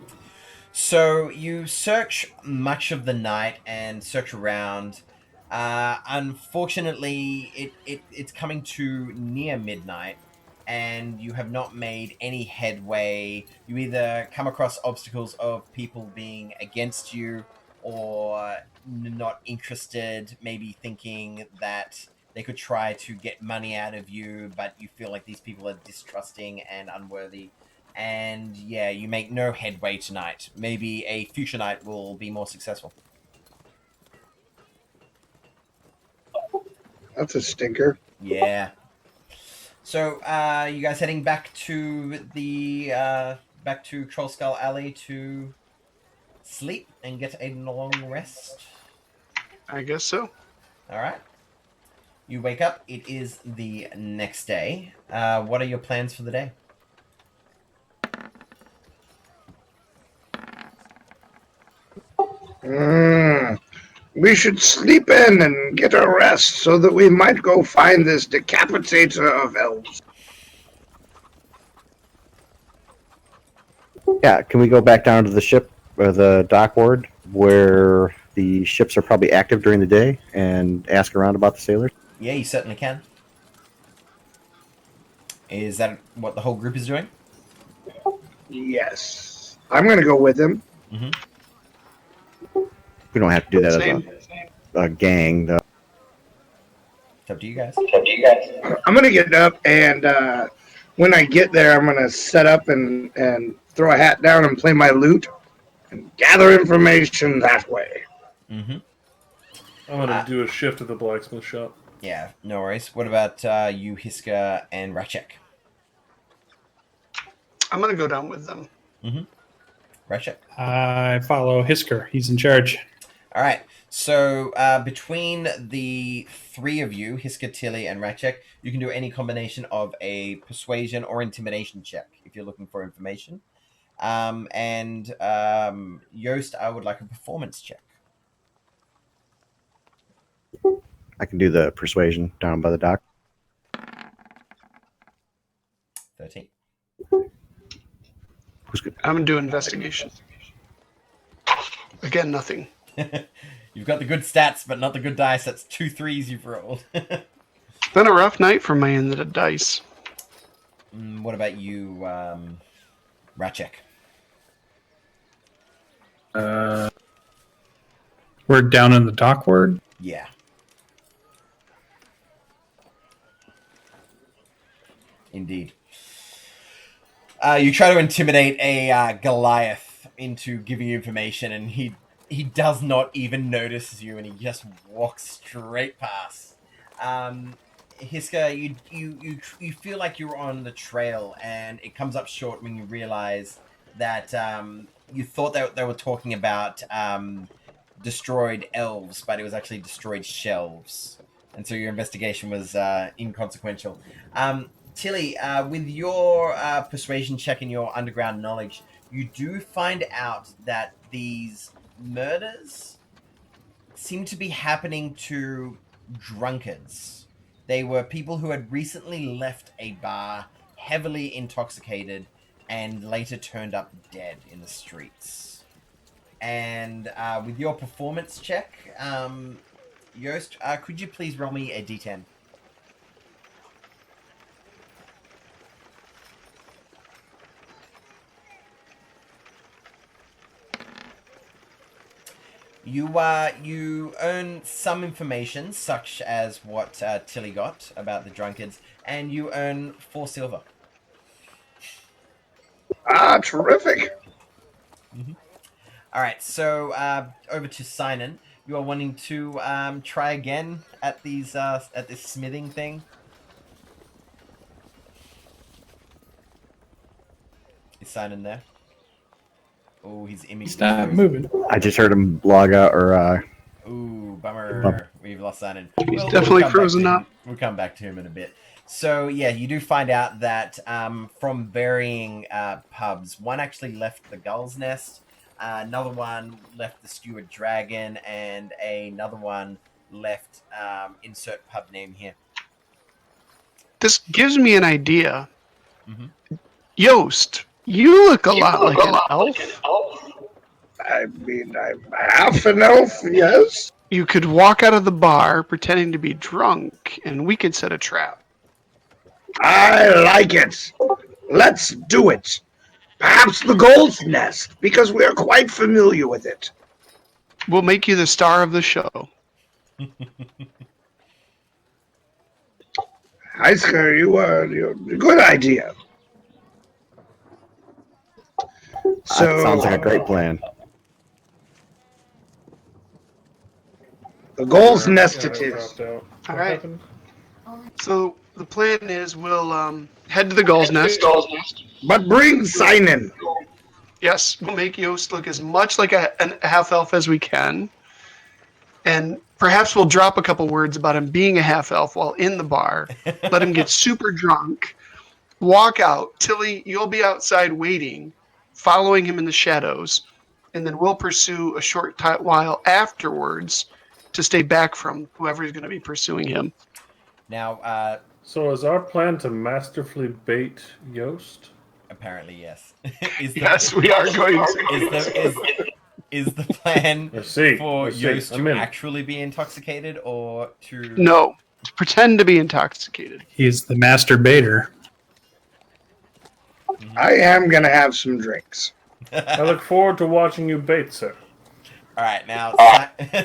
So you search much of the night and search around. Unfortunately, it's coming to near midnight, and you have not made any headway. You either come across obstacles of people being against you, or not interested, maybe thinking that they could try to get money out of you, but you feel like these people are distrusting and unworthy. And yeah, you make no headway tonight. Maybe a future night will be more successful. That's a stinker. Yeah. So, you guys heading back to the back to Troll Skull Alley to sleep and get a long rest? I guess so. All right. You wake up. It is the next day. What are your plans for the day? We should sleep in and get a rest so that we might go find this decapitator of elves. Yeah, can we go back down to the ship, or the dock ward, where the ships are probably active during the day, and ask around about the sailors? Yeah, you certainly can. Is that what the whole group is doing? Yes. I'm going to go with him. Mm-hmm. We don't have to do that Same. as a gang, though. It's up to you guys. I'm going to get up, and when I get there, I'm going to set up and throw a hat down and play my lute and gather information that way. Mm-hmm. I'm going to do a shift at the blacksmith shop. Yeah, no worries. What about you, Hiska, and Ratchek? I'm going to go down with them. Mm-hmm. Ratchek? I follow Hisker. He's in charge. All right. So between the three of you, Hiska, Tilly, and Ratchek, you can do any combination of a persuasion or intimidation check if you're looking for information. And Yost, I would like a performance check. I can do the persuasion down by the dock. 13. I'm gonna do investigation. Again, nothing. You've got the good stats, but not the good dice. That's 2 3s you've rolled. It's been a rough night for my end of the dice. What about you, Ratchek? We're down in the dock ward. Yeah. Indeed. You try to intimidate a Goliath into giving you information, and he does not even notice you, and he just walks straight past. Hiska, you feel like you're on the trail, and it comes up short when you realize that you thought that they were talking about destroyed elves, but it was actually destroyed shelves, and so your investigation was inconsequential. Tilly, with your persuasion check and your underground knowledge, you do find out that these murders seem to be happening to drunkards. They were people who had recently left a bar heavily intoxicated and later turned up dead in the streets. And with your performance check, Yost, could you please roll me a d10? You earn some information, such as what Tilly got about the drunkards, and you earn 4 silver. Terrific. All right, so over to Sinan. You are wanting to try again at these at this smithing thing. Is Sinan there? Oh, his image. He's not moving. I just heard him log out or. Ooh, bummer. We've lost Sinan. He's definitely frozen up. We'll come back to him in a bit. So, yeah, you do find out that from varying pubs, one actually left the Gull's Nest, another one left the Steward Dragon, and another one left insert pub name here. This gives me an idea. Mm-hmm. Yost, you look a lot like an elf. I mean, I'm half an elf, yes. You could walk out of the bar pretending to be drunk, and we could set a trap. I like it. Let's do it. Perhaps the Gold's Nest, because we are quite familiar with it. We'll make you the star of the show. Heisker, you're a good idea. So That sounds like a great plan. the Gold's Nest it is. All right. So the plan is we'll head to the Gull's Nest. But bring Sinan. Yes, we'll make Yost look as much like a half-elf as we can. And perhaps we'll drop a couple words about him being a half-elf while in the bar. Let him get super drunk. Walk out. Tilly, you'll be outside waiting, following him in the shadows. And then we'll pursue a short while afterwards to stay back from whoever is going to be pursuing him. Now, So is our plan to masterfully bait Yost? apparently, yes. Yes, we are going to. Is the plan Let's see. for Let's see. Yost I'm to in. actually be intoxicated, or to... No, pretend to be intoxicated. He's the master baiter. I am going to have some drinks. I look forward to watching you bait, sir. All right, now,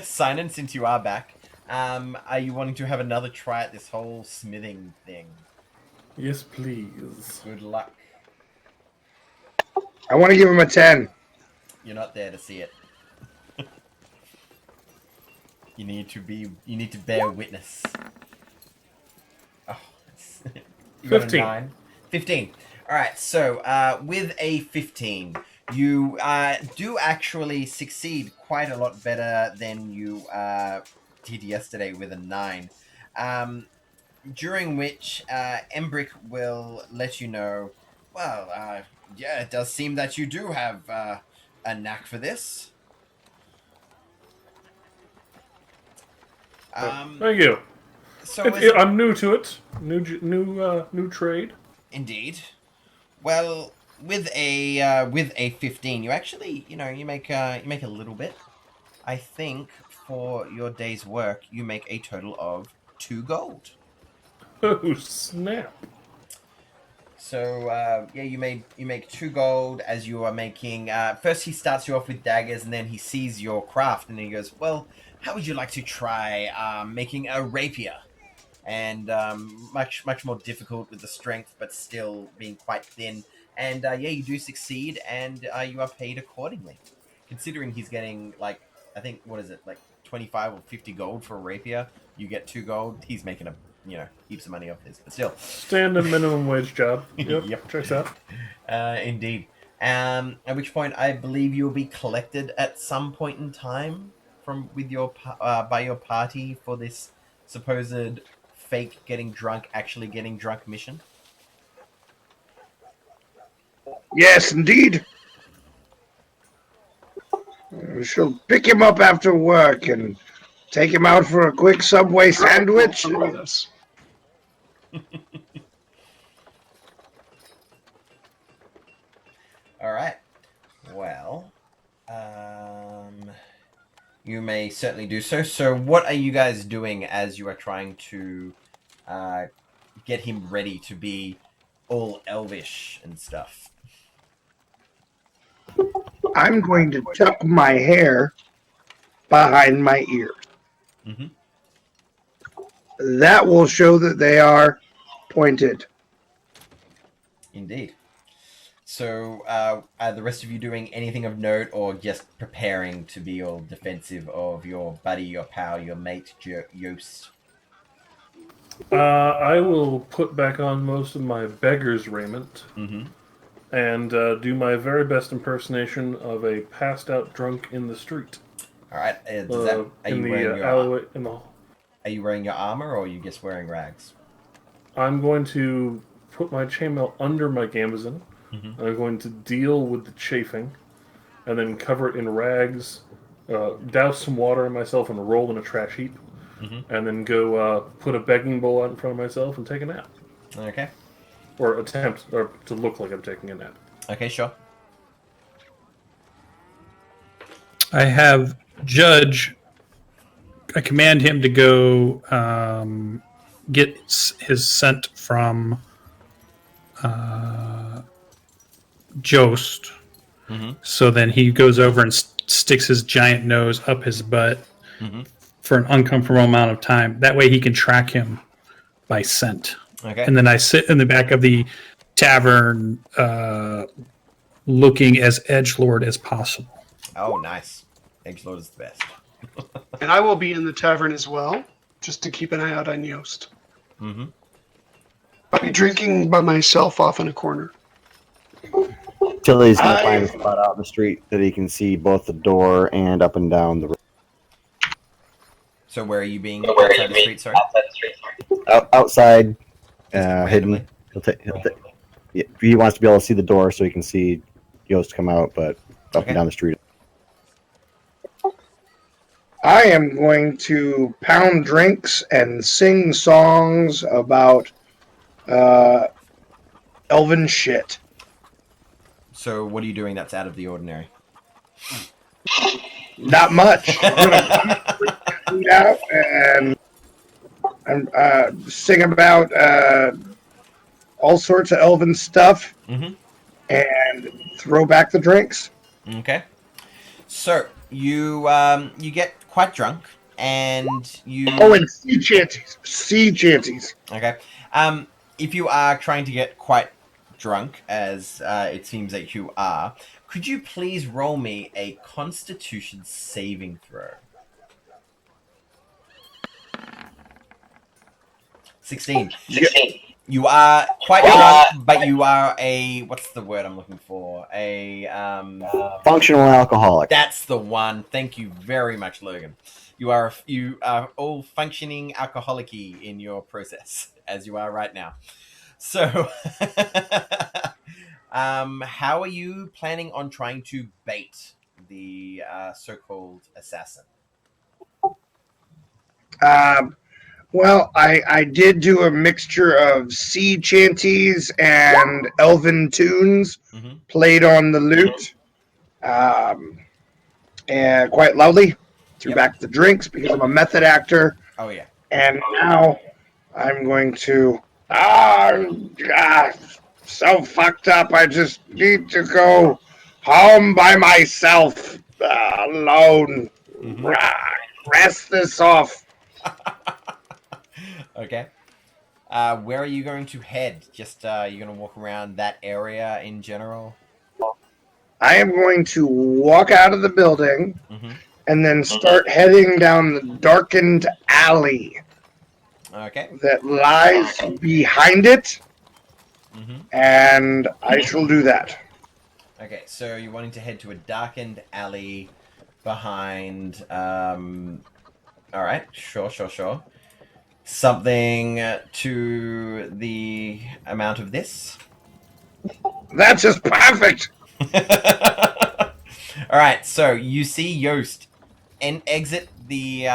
Sinan, since you are back, are you wanting to have another try at this whole smithing thing? Yes, please. Good luck. I want to give him a 10. You're not there to see it. You need to bear witness. Oh, you got a 15. 9. 15. All right, so with a 15, you do actually succeed quite a lot better than you did yesterday with a 9. During which Embrick will let you know, well, yeah, it does seem that you do have a knack for this. Thank you. So I'm new to it. New trade. indeed. Well, with a 15, you actually you make a little bit. I think for your day's work, you make a total of 2 gold. Oh snap! So yeah, you make 2 gold as you are making. First, he starts you off with daggers, and then he sees your craft, and he goes, "Well, how would you like to try making a rapier?" And much more difficult with the strength, but still being quite thin. And yeah, you do succeed, and you are paid accordingly. Considering he's getting like, I think, what is it, like 25 or 50 gold for a rapier? You get 2 gold. He's making heaps of money off this, but still. Standard minimum wage job. Yep. Yep. Checks out. Indeed. At which point, I believe you'll be collected at some point in time by your party for this supposed fake actually getting drunk mission. Yes, indeed. We shall pick him up after work and take him out for a quick Subway sandwich. Come with us. All right. Well, you may certainly do so. So, what are you guys doing as you are trying to get him ready to be all elvish and stuff? I'm going to tuck my hair behind my ears. Mm-hmm. That will show that they are pointed. Indeed. So, are the rest of you doing anything of note, or just preparing to be all defensive of your buddy, your pal, your mate, Yost? I will put back on most of my beggar's raiment Mm-hmm. and do my very best impersonation of a passed out drunk in the street. All right. Are you wearing your armor, or are you just wearing rags? I'm going to put my chainmail under my gambeson. Mm-hmm. I'm going to deal with the chafing, and then cover it in rags, douse some water in myself, and roll in a trash heap. Mm-hmm. And then go put a begging bowl out in front of myself and take a nap. Okay. Or attempt to look like I'm taking a nap. Okay, sure. I have Judge. I command him to go get his scent from Jost. Mm-hmm. So then he goes over and sticks his giant nose up his butt Mm-hmm. for an uncomfortable amount of time. That way he can track him by scent. Okay. And then I sit in the back of the tavern looking as edgelord as possible. Oh, nice. Edgelord is the best. And I will be in the tavern as well, just to keep an eye out on Yost. Mm-hmm. I'll be drinking by myself off in a corner. Tilly's gonna find a spot out in the street that he can see both the door and up and down the road. So where are you being outside the street, sorry? Outside, hidden. He wants to be able to see the door so he can see Yost come out, but up and down the street. I am going to pound drinks and sing songs about elven shit. So what are you doing that's out of the ordinary? Not much. I'm going to out and sing about all sorts of elven stuff Mm-hmm. and throw back the drinks. Okay. So you get quite drunk and you Oh, and sea chanties. Sea chanties. Okay. If you are trying to get quite drunk, as it seems that you are, could you please roll me a Constitution saving throw? 16. You are quite drunk, but you are a... What's the word I'm looking for? A... Functional alcoholic. That's the one. Thank you very much, Logan. You are all functioning alcoholic-y in your process, as you are right now. So, how are you planning on trying to bait the so-called assassin? Well, I did do a mixture of sea chanties and elven tunes Mm-hmm. played on the lute, and quite loudly. Threw Yep. back the drinks because I'm a method actor, Oh yeah. and now I'm going to. Ah, so fucked up. I just need to go home by myself, alone. Mm-hmm. Rest this off. Okay. Where are you going to head? Just you're going to walk around that area in general. I am going to walk out of the building Mm-hmm. and then start heading down the darkened alley Okay. that lies behind it, Mm-hmm. and I shall do that. Okay. So you're wanting to head to a darkened alley behind. All right. Sure. Sure. Sure. Something to the amount of this. That's just perfect. All right, so you see Yost and exit the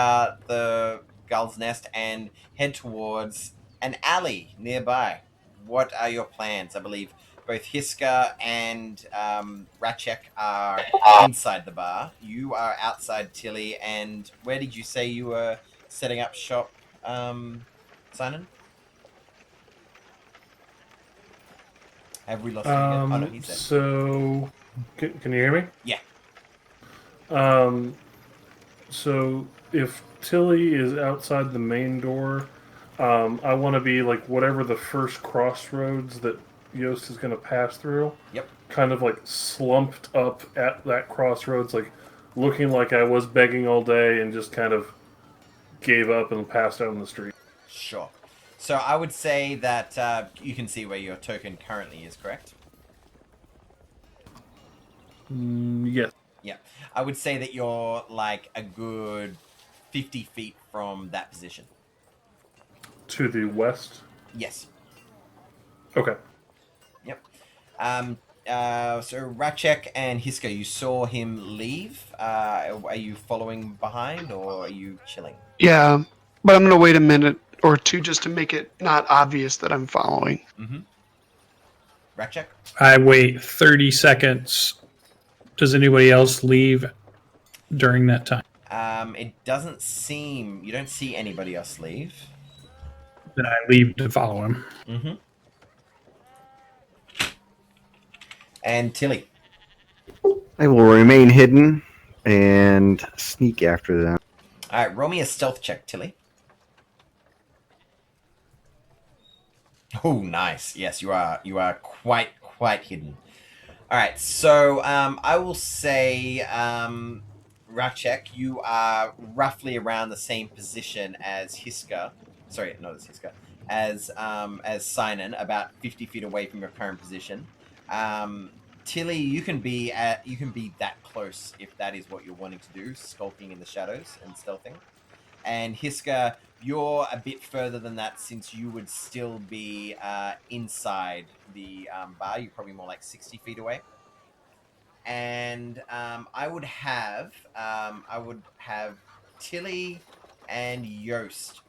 gull's nest and head towards an alley nearby. What are your plans? I believe both Hiska and Ratchek are inside the bar. You are outside Tilly, and where did you say you were setting up shop, Simon? Have we lost you again? Oh no, he's there. So, can you hear me? Yeah. So if Tilly is outside the main door, I want to be like whatever the first crossroads that Yost is going to pass through. Yep. Kind of like slumped up at that crossroads, like looking like I was begging all day and just kind of gave up and passed out on the street. Sure. So I would say that you can see where your token currently is, correct? Yes. Yeah. I would say that you're like a good 50 feet from that position. To the west. Yes. Okay. Yep. So Ratchek and Hiska, you saw him leave. Are you following behind or are you chilling? Yeah, but I'm going to wait a minute or two just to make it not obvious that I'm following. Mm-hmm. Ratchek? I wait 30 seconds. Does anybody else leave during that time? It doesn't seem... You don't see anybody else leave. Then I leave to follow him. Mm-hmm. And Tilly? I will remain hidden and sneak after them. All right, roll me a stealth check, Tilly. Oh, nice. Yes, you are quite hidden. All right, so I will say, Ratchek, you are roughly around the same position as Hiska. Sorry, not as Hiska. As Sinan, about 50 feet away from your current position. Tilly, you can be that close if that is what you're wanting to do, skulking in the shadows and stealthing. And Hiska, you're a bit further than that since you would still be inside the bar. You're probably more like 60 feet away. And I would have Tilly and Yost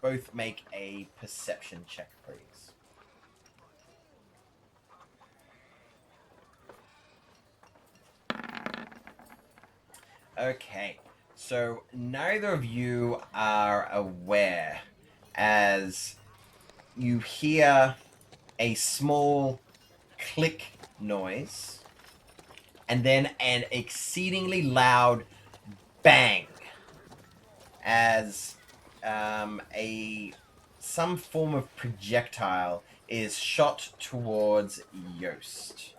both make a perception check, please. Okay, so neither of you are aware as you hear a small click noise and then an exceedingly loud bang as some form of projectile is shot towards Yost.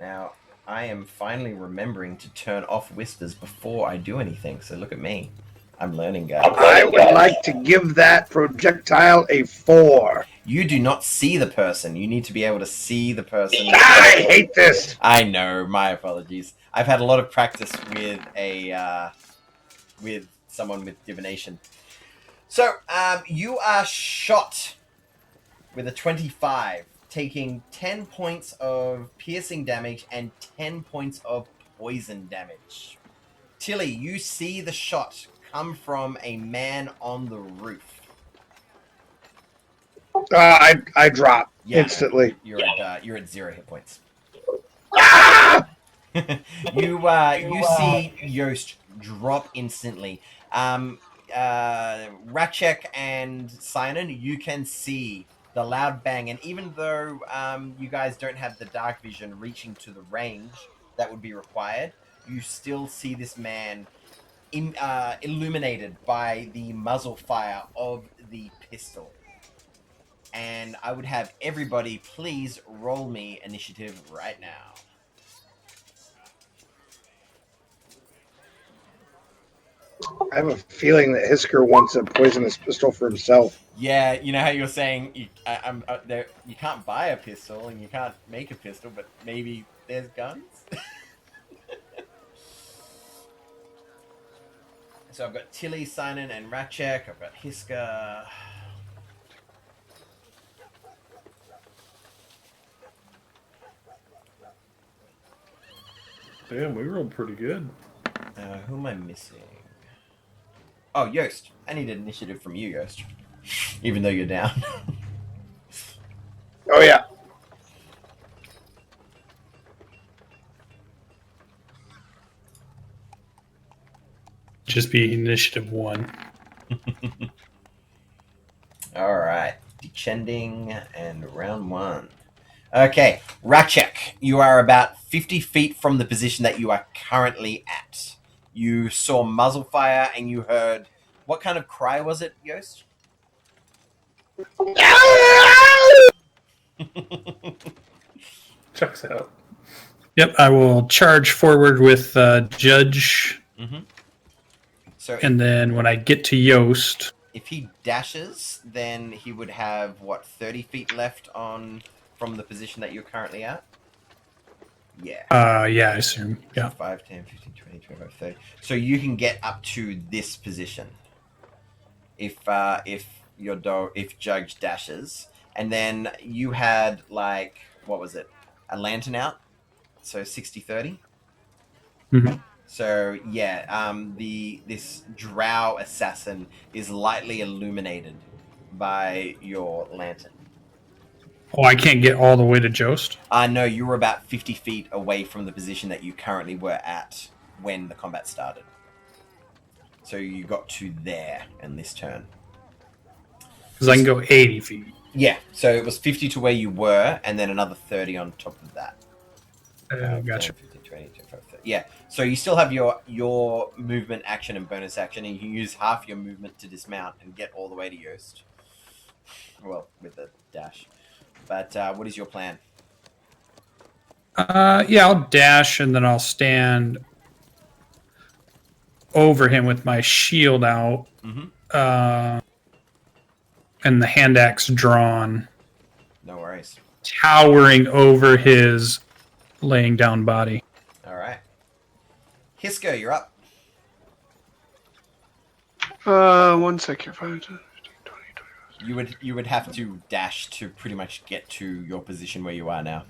Now, I am finally remembering to turn off whispers before I do anything, so look at me. I'm learning, guys. I would like to give that projectile a 4. You do not see the person. You need to be able to see the person. I hate this. I know. My apologies. I've had a lot of practice with someone with divination. So, you are shot with a 25, taking 10 points of piercing damage and 10 points of poison damage. Tilly, you see the shot come from a man on the roof. I drop Yeah, instantly. you're at 0 hit points. Ah! You see Yost drop instantly. Ratchek and Sinan, you can see the loud bang, and even though you guys don't have the dark vision reaching to the range that would be required, you still see this man illuminated by the muzzle fire of the pistol. And I would have everybody please roll me initiative right now. I have a feeling that Hisker wants a poisonous pistol for himself. Yeah, you know how you were saying you can't buy a pistol and you can't make a pistol, but maybe there's guns? So I've got Tilly, Sinan, and Ratchek. I've got Hiska. Damn, we rolled pretty good. Who am I missing? Oh, Yost. I need an initiative from you, Yost. Even though you're down. Oh yeah. Just be initiative 1. All right. Descending and round 1. Okay. Ratchek, you are about 50 feet from the position that you are currently at. You saw muzzle fire and you heard... What kind of cry was it, Yost? Checks out. Yep, I will charge forward with Judge, So and then when I get to Yost, if he dashes, then he would have, 30 feet left from the position that you're currently at? Yeah. yeah, I assume. Yeah. 5, 10, 15, 20, 25, 30. So you can get up to this position. If Judge dashes. And then you had, what was it? A lantern out? So 60-30? Mm-hmm. So yeah, this drow assassin is lightly illuminated by your lantern. Oh, I can't get all the way to Jost? No, you were about 50 feet away from the position that you currently were at when the combat started. So you got to there in this turn. Because I can go 80 feet. Yeah, so it was 50 to where you were, and then another 30 on top of that. Gotcha. 10, 15, 20, 25, 30. Yeah, so you still have your movement action and bonus action, and you can use half your movement to dismount and get all the way to Yost. Well, with the dash. But what is your plan? Yeah, I'll dash and then I'll stand over him with my shield out, and the hand axe drawn, No worries. towering over his laying down body. All right. Hisko, you're up. 1 sec here. 5, 10, 15, 20, 25. You would have to dash to pretty much get to your position where you are now.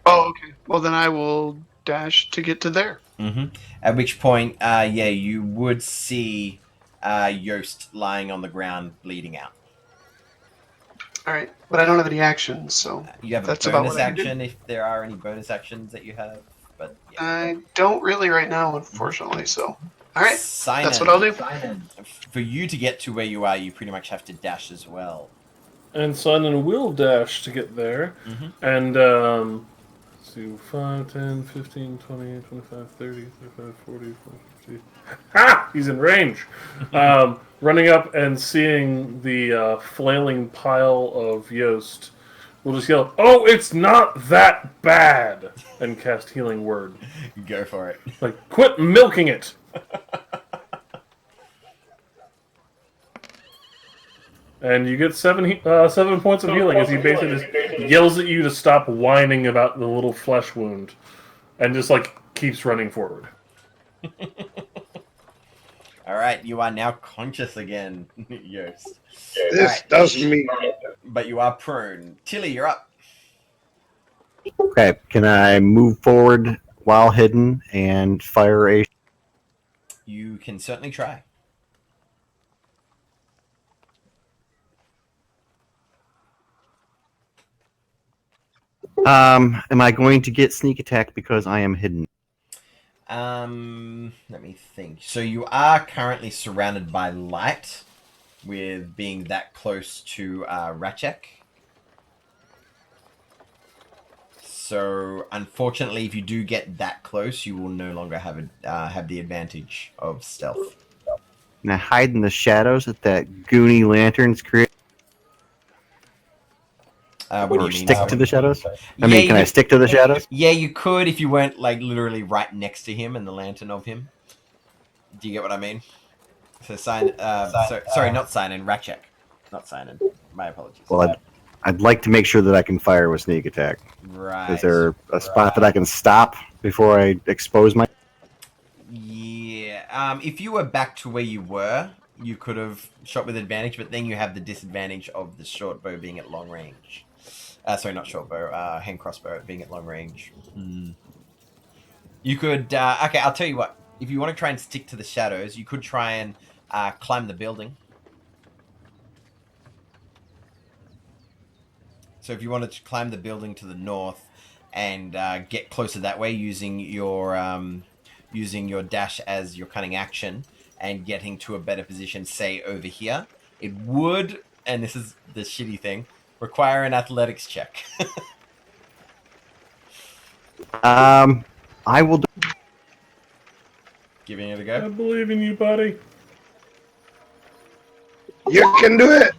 Oh, okay. Well, then I will dash to get to there. At which point, you would see Yost lying on the ground, bleeding out. All right, but I don't have any actions, so You have that's a about bonus what I can do. action if there are any bonus actions that you have. But yeah. I don't really right now, unfortunately. So, all right, Sinan, that's what I'll do. For you to get to where you are, you pretty much have to dash as well. And Sinan will dash to get there. And, let's see, 5, 10, 15, 20, 25, 30, 35, 40, 50. Ha! He's in range. Running up and seeing the flailing pile of Yost, we'll just yell, "Oh, it's not that bad!" and cast Healing Word. Go for it. Like, quit milking it! And you get 7 points of healing as he basically just yells at you to stop whining about the little flesh wound. And just, keeps running forward. All right, you are now conscious again, Yost. This doesn't mean But you are prone. Tilly, you're up. Okay, can I move forward while hidden and fire a... You can certainly try. Am I going to get sneak attack because I am hidden? Let me think. So you are currently surrounded by light, with being that close to Ratchek. So unfortunately, if you do get that close, you will no longer have the advantage of stealth. Can I hide in the shadows that goony lanterns create? What do Or you mean? stick to the shadows? I mean, can I stick to the shadows? Yeah, you could if you weren't like literally right next to him and the lantern of him. Do you get what I mean? So sorry, not Sign-In, Ratchek. Not Sign-In. My apologies. Well, I'd like to make sure that I can fire with sneak attack. Right. Is there a spot that I can stop before I expose my... Yeah. If you were back to where you were, you could have shot with advantage, but then you have the disadvantage of the short bow being at long range. Sorry, not short bow. Hand crossbow being at long range. You could... okay, I'll tell you what. If you want to try and stick to the shadows, you could try and climb the building. So if you wanted to climb the building to the north and get closer that way using your dash as your cunning action and getting to a better position, say over here, it would, and this is the shitty thing, require an athletics check. I will do... Giving it a I go. believe in you, buddy. You can do it.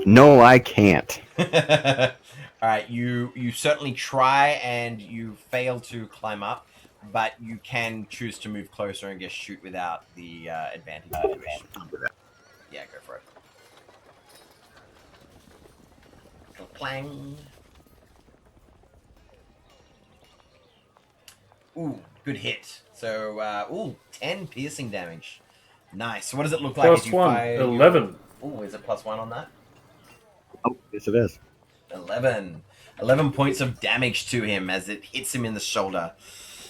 No, I can't. All right, you certainly try and you fail to climb up, but you can choose to move closer and just shoot without the advantage situation. Yeah, go for it. Clang. Ooh, good hit. So, 10 piercing damage. Nice. So what does it look like Plus as you one, fire? 11. Ooh, is it plus 1 on that? Oh, yes it is. 11. 11 points of damage to him as it hits him in the shoulder.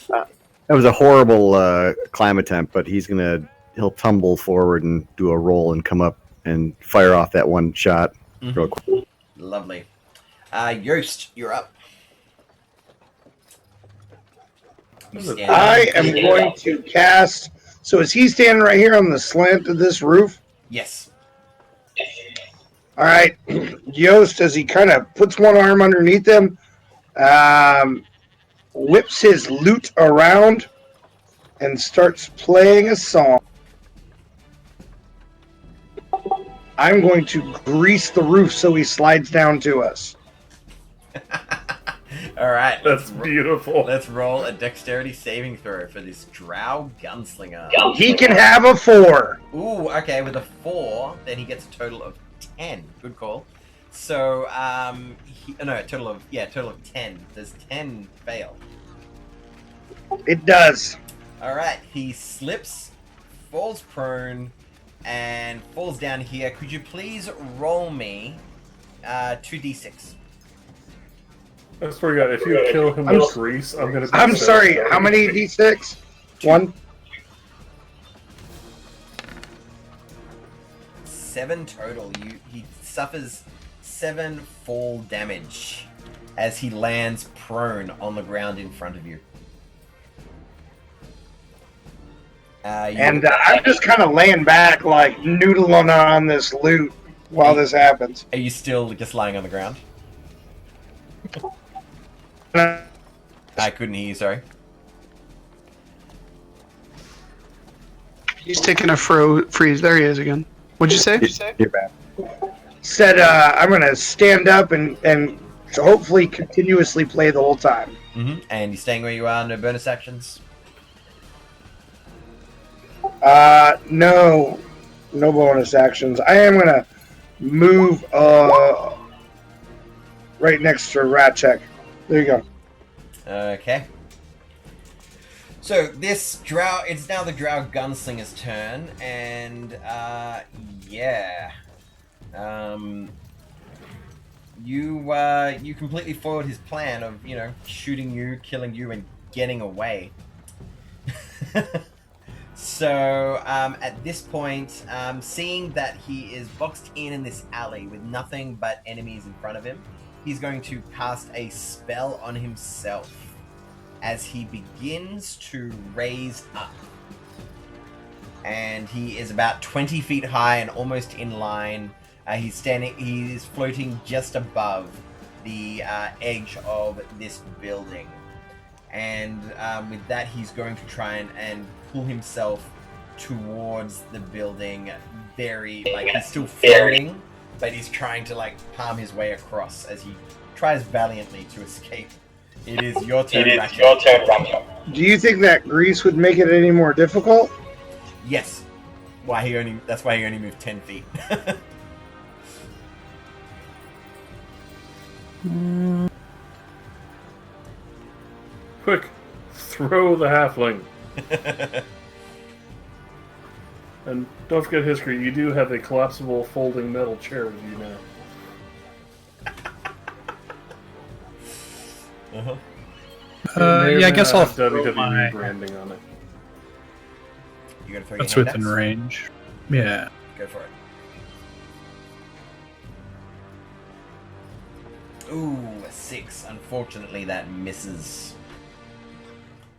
That was a horrible climb attempt, but he'll tumble forward and do a roll and come up and fire off that one shot real quick. Lovely. Yost, you're up. You stand I up. am going to cast. So is he standing right here on the slant of this roof? Yes. All right, Yost, as he kind of puts one arm underneath him, whips his lute around and starts playing a song. I'm going to grease the roof so he slides down to us. All right. That's beautiful. Let's roll a dexterity saving throw for this Drow Gunslinger. He can have a 4. Ooh, okay. With a 4, then he gets a total of 10. Good call. So, total of 10. Does 10 fail? It does. All right. He slips, falls prone, and falls down here. Could you please roll me 2d6? I swear to God, if you kill him with grease, I'm going to be I'm so sorry, sorry. how many d6? 1? 7 total. He suffers 7 fall damage as he lands prone on the ground in front of you. And I'm just kind of laying back, like, noodling on this loot while this happens. Are you still just lying on the ground? I couldn't hear you, sorry. He's taking a freeze. There he is again. What'd you say? You're back. Said I'm going to stand up and hopefully continuously play the whole time. Mm-hmm. And you're staying where you are, no bonus actions? No bonus actions. I am going to move right next to Ratchek. There you go. Okay. So this drow, it's now the Drow Gunslinger's turn, and you completely foiled his plan of shooting you, killing you, and getting away. So at this point, seeing that he is boxed in this alley with nothing but enemies in front of him, he's going to cast a spell on himself as he begins to raise up. And he is about 20 feet high and almost in line. He is floating just above the edge of this building. And with that, he's going to try and pull himself towards the building. He's still floating, but he's trying to palm his way across as he tries valiantly to escape. It is your turn, Ratchet. Do you think that grease would make it any more difficult? Yes. That's why he only moved 10 feet. Quick, throw the halfling. And don't forget history, you do have a collapsible folding metal chair with you now. Uh-huh. Yeah, I guess I'll throw WWE my... branding on it. You gonna throw That's your within hand axe? range. Yeah. Go for it. Ooh, a 6. Unfortunately, that misses.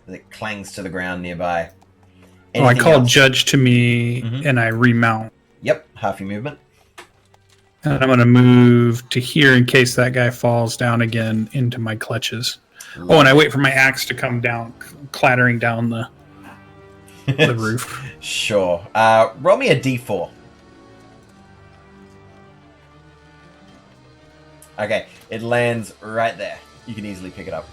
It clangs to the ground nearby. Oh, I Anything call else? Judge to me, Mhm. and I remount. Yep, half your movement. And I'm going to move to here in case that guy falls down again into my clutches. Oh, and I wait for my axe to come down, clattering down the roof. Sure. Roll me a d4. Okay, it lands right there. You can easily pick it up.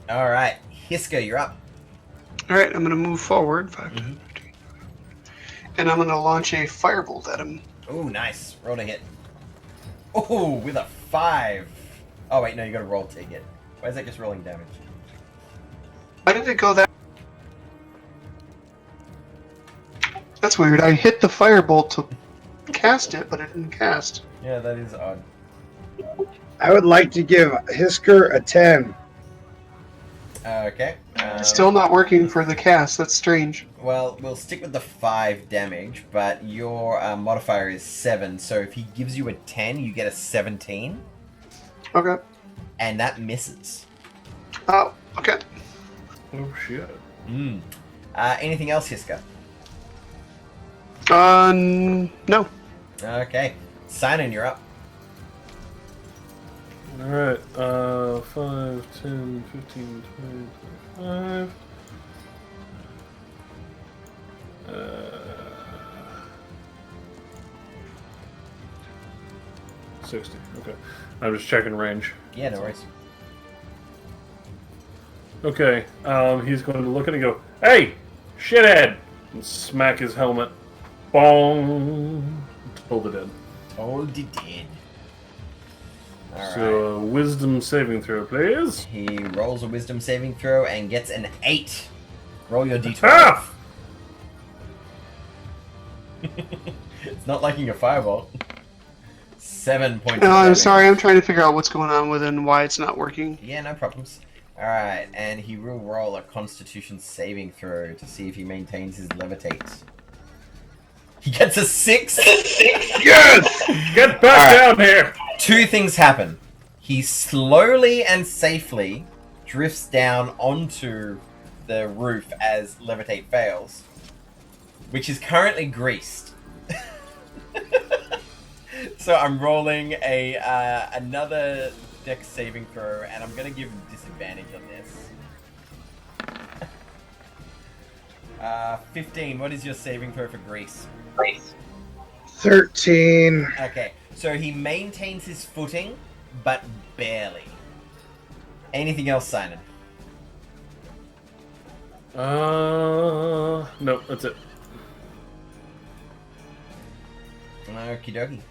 All right, Hiska, you're up. All right, I'm going to move forward. 5, 10, 15. And I'm going to launch a firebolt at him. Ooh, nice. Roll to hit. Ooh, with a 5. Oh, wait, no, you got to roll to hit. Why is that just rolling damage? Why did it go that? That's weird. I hit the firebolt to cast it, but it didn't cast. Yeah, that is odd. I would like to give Hisker a 10. Okay. Still not working for the cast. That's strange. Well, we'll stick with the 5 damage, but your modifier is 7, so if he gives you a 10, you get a 17. Okay. And that misses. Oh, okay. Oh shit. Anything else, Hiska? No. Okay. Sinon, you're up. Alright, 5, 10, 15, 20, 25. 60. Okay. I'm just checking range. Yeah, no worries. Okay, he's going to look at it and go, "Hey, shithead!" and smack his helmet. Bong! Hold it in. Told you did. Alright. So, wisdom saving throw, please. He rolls a wisdom saving throw and gets an 8. Roll your d12. Ah! It's not liking your fireball. 7 points. No, of I'm damage. sorry. I'm trying to figure out what's going on with it and why it's not working. Yeah, no problems. Alright, and he will roll a constitution saving throw to see if he maintains his levitate. He gets a 6! Yes! Get back down here! 2 things happen. He slowly and safely drifts down onto the roof as levitate fails, which is currently greased. So I'm rolling another dex saving throw, and I'm going to give him disadvantage on this. 15. What is your saving throw for grease? 13. Okay, so he maintains his footing, but barely. Anything else, Simon? No, that's it. Okie dokie.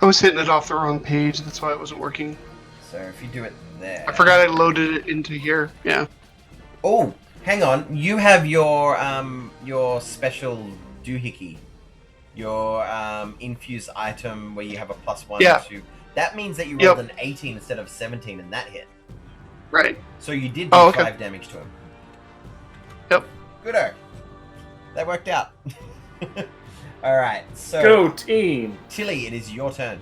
I was hitting it off the wrong page. That's why it wasn't working. So if you do it there... I forgot I loaded it into here. Yeah. Oh, hang on. You have your special doohickey. Your infused item where you have a +1 Yeah. to... That means that you rolled an 18 instead of 17 and that hit. Right. So you did do Oh, okay. 5 damage to him. Yep. Goodo. That worked out. Alright, so Go team! Tilly, it is your turn.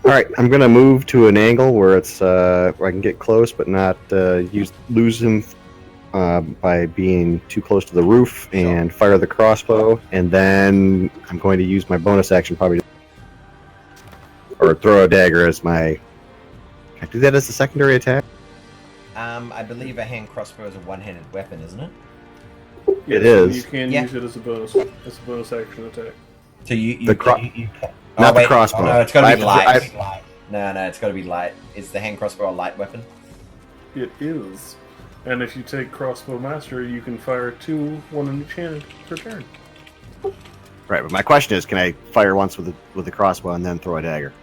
All right, I'm gonna move to an angle where it's where I can get close, but not lose him by being too close to the roof, and fire the crossbow. And then I'm going to use my bonus action, probably, or throw a dagger as my. Can I do that as a secondary attack? I believe a hand crossbow is a one-handed weapon, isn't it? It is. You can Yeah. use it as a bonus action attack. So you The not the wait. crossbow. Oh, no, it's got to be I- light. No, it's got to be light. Is the hand crossbow a light weapon? It is. And if you take crossbow master, you can fire 2, 1 in each hand per turn. Right, but my question is, can I fire once with the crossbow and then throw a dagger?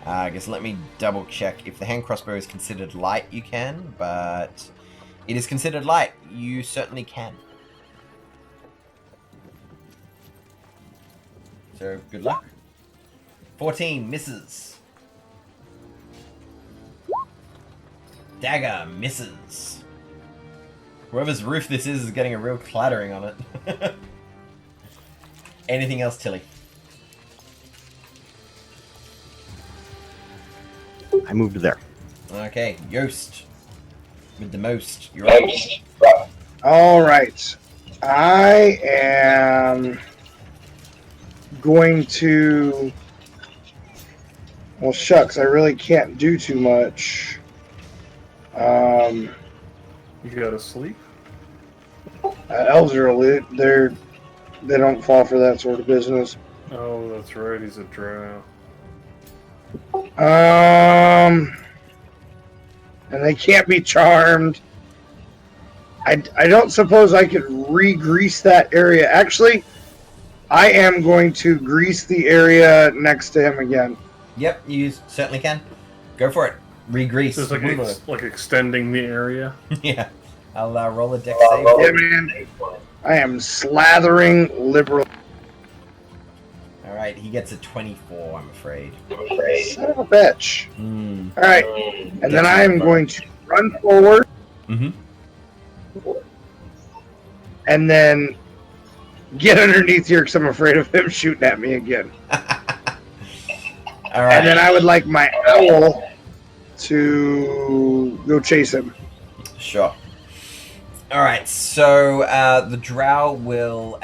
I guess let me double check. If the hand crossbow is considered light, you can, but it is considered light. You certainly can. So good luck. 14 misses. Dagger misses. Whoever's roof this is getting a real clattering on it. Anything else, Tilly? I moved there. Okay, Yost. With the most. You're up. All right. I am going to. Well, shucks, I really can't do too much. You gotta sleep. Elves are elite. They don't fall for that sort of business. Oh, that's right, he's a drow. And they can't be charmed. I don't suppose I could re-grease that area. Actually, I am going to grease the area next to him again. Yep, you certainly can. Go for it. Re-grease. Just like extending the area. Yeah. I'll roll a deck save. Yeah, man. I am slathering liberal. Alright, he gets a 24, I'm afraid. Son of a bitch. Mm. All right. And then I am going to run forward Mm-hmm. and then get underneath here because I'm afraid of him shooting at me again. Alright. And then I would like my owl to go chase him. Sure. Alright, so the drow will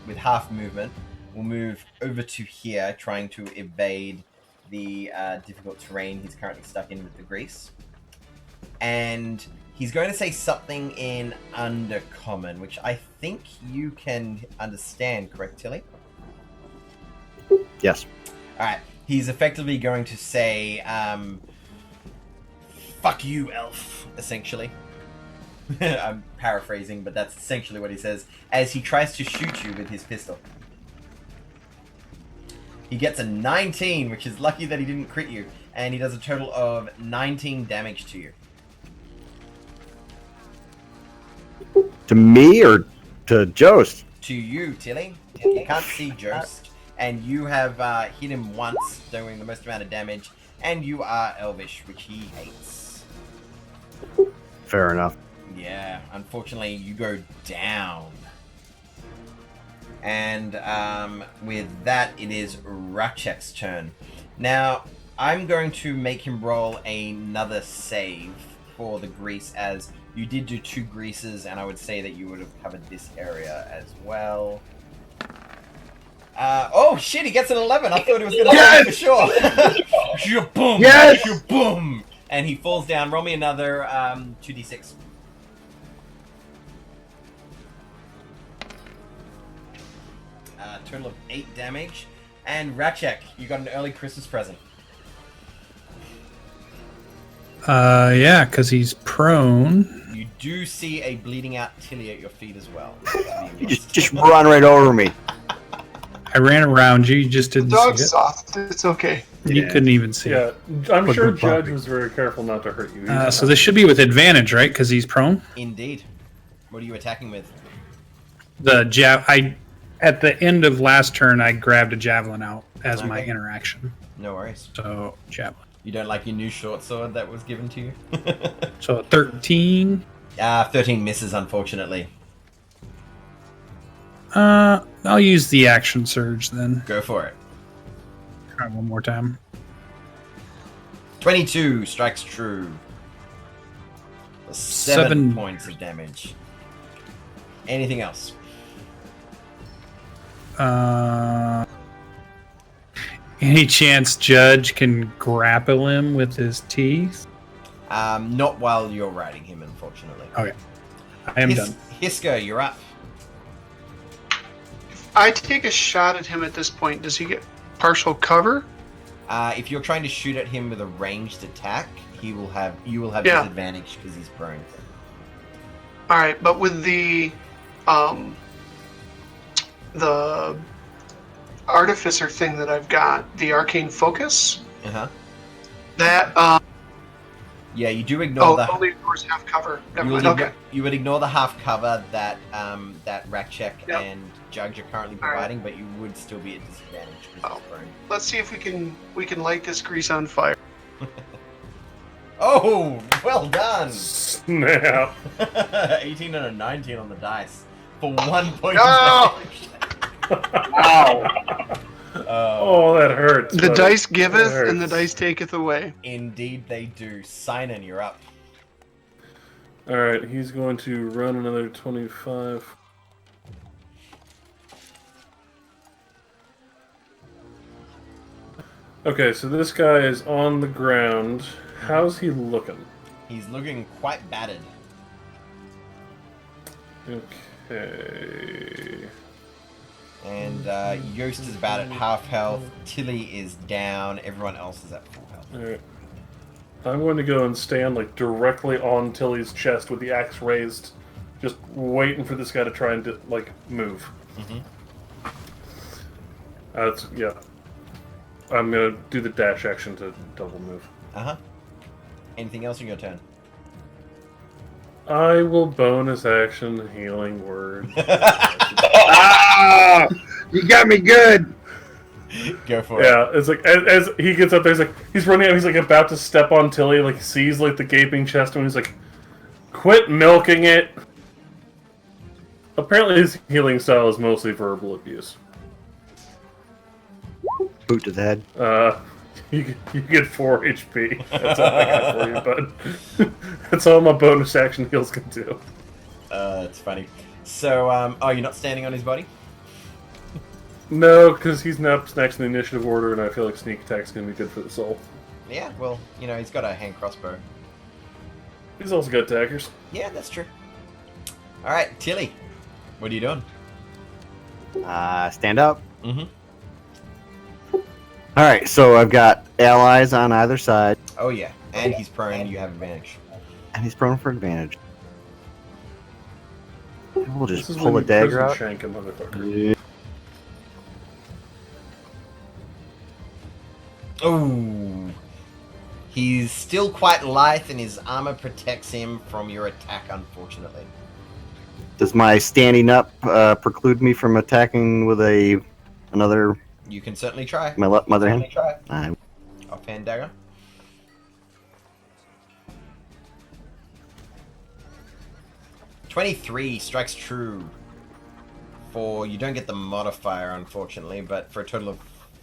with half movement will move over to here, trying to evade the difficult terrain he's currently stuck in with the grease. And he's going to say something in Undercommon, which I think you can understand, correct, Tilly? Yes. Alright, he's effectively going to say, fuck you, elf, essentially. I'm paraphrasing, but that's essentially what he says, as he tries to shoot you with his pistol. He gets a 19, which is lucky that he didn't crit you, and he does a total of 19 damage to you. To me or to Jost? To you, Tilly. You can't see Jost, and you have hit him once, doing the most amount of damage, and you are elvish, which he hates. Fair enough. Yeah, unfortunately, you go down. And with that, it is Ratchek's turn. Now, I'm going to make him roll another save for the grease, as you did do 2 greases, and I would say that you would have covered this area as well. Oh shit, he gets an 11. I thought he was going to Yes! for sure. Boom! Yes! Boom! And he falls down. Roll me another 2d6. Total of 8 damage. And Ratchek, you got an early Christmas present. Yeah, because he's prone. You do see a bleeding out Tilly at your feet as well. You just run right over me. I ran around you. You just The didn't dog's see it. soft. It's okay. You couldn't even see it. Yeah, I'm But sure good Judge puppy. was very careful not to hurt you. So this should be with advantage, right? Because he's prone. Indeed. What are you attacking with? The jab. At the end of last turn, I grabbed a javelin out as my Okay. interaction. No worries. So, javelin. You don't like your new short sword that was given to you? So, 13. 13 misses, unfortunately. I'll use the action surge then. Go for it. Try one more time. 22 strikes true. 7 7 points of damage. Anything else? Any chance Judge can grapple him with his teeth? Not while you're riding him, unfortunately. Okay. I am done. Hisker, you're up. I take a shot at him at this point. Does he get partial cover? If you're trying to shoot at him with a ranged attack, you will have Yeah. disadvantage because he's prone. All right, but with the artificer thing that I've got, the arcane focus, Uh-huh. that Yeah, you do ignore the only ignores half cover. Never you mind. would, Okay. you would ignore the half cover that Rakchek Yep. and Judge are currently All right. providing, but you would still be at disadvantage because he's prone. Let's see if we can light this grease on fire. Oh, well done! Snap. 18 and a 19 on the dice for 1 point No! of damage. Wow. Oh, that hurts. The buddy. dice That giveth hurts. and the dice taketh away. Indeed, they do. Sinan, you're up. All right, he's going to run another 25. Okay, so this guy is on the ground. How's he looking? He's looking quite battered. Okay. And Yost is about at half health. Tilly is down. Everyone else is at full health. Alright. I'm going to go and stand like directly on Tilly's chest with the axe raised, just waiting for this guy to try and move. Mhm. Yeah. I'm gonna do the dash action to double move. Uh-huh. Anything else in your turn? I will bonus action healing word. Ah, you got me good. Go for it. Yeah, it's like as he gets up there, he's running out. He's like about to step on Tilly. Like he sees like the gaping chest, and he's like, "Quit milking it." Apparently, his healing style is mostly verbal abuse. Boot to the head. You get 4 HP. That's all I got for you, bud. That's all my bonus action heals can do. That's funny. So, you're not standing on his body? No, because he's next in the initiative order, and I feel like sneak attack's gonna be good for the soul. Yeah, well, he's got a hand crossbow. He's also got daggers. Yeah, that's true. Alright, Tilly. What are you doing? Stand up. Mm-hmm. All right, so I've got allies on either side, Oh, yeah. And he's prone, you have advantage. and he's prone for advantage. And we'll just This is pull when a dagger prison out. shank a motherfucker. Yeah. Oh. He's still quite lithe, and his armor protects him from your attack, unfortunately. Does my standing up preclude me from attacking with another You can certainly try. my mother hand? Try. Offhand dagger. "23 strikes true. You don't get the modifier, unfortunately, but for a total of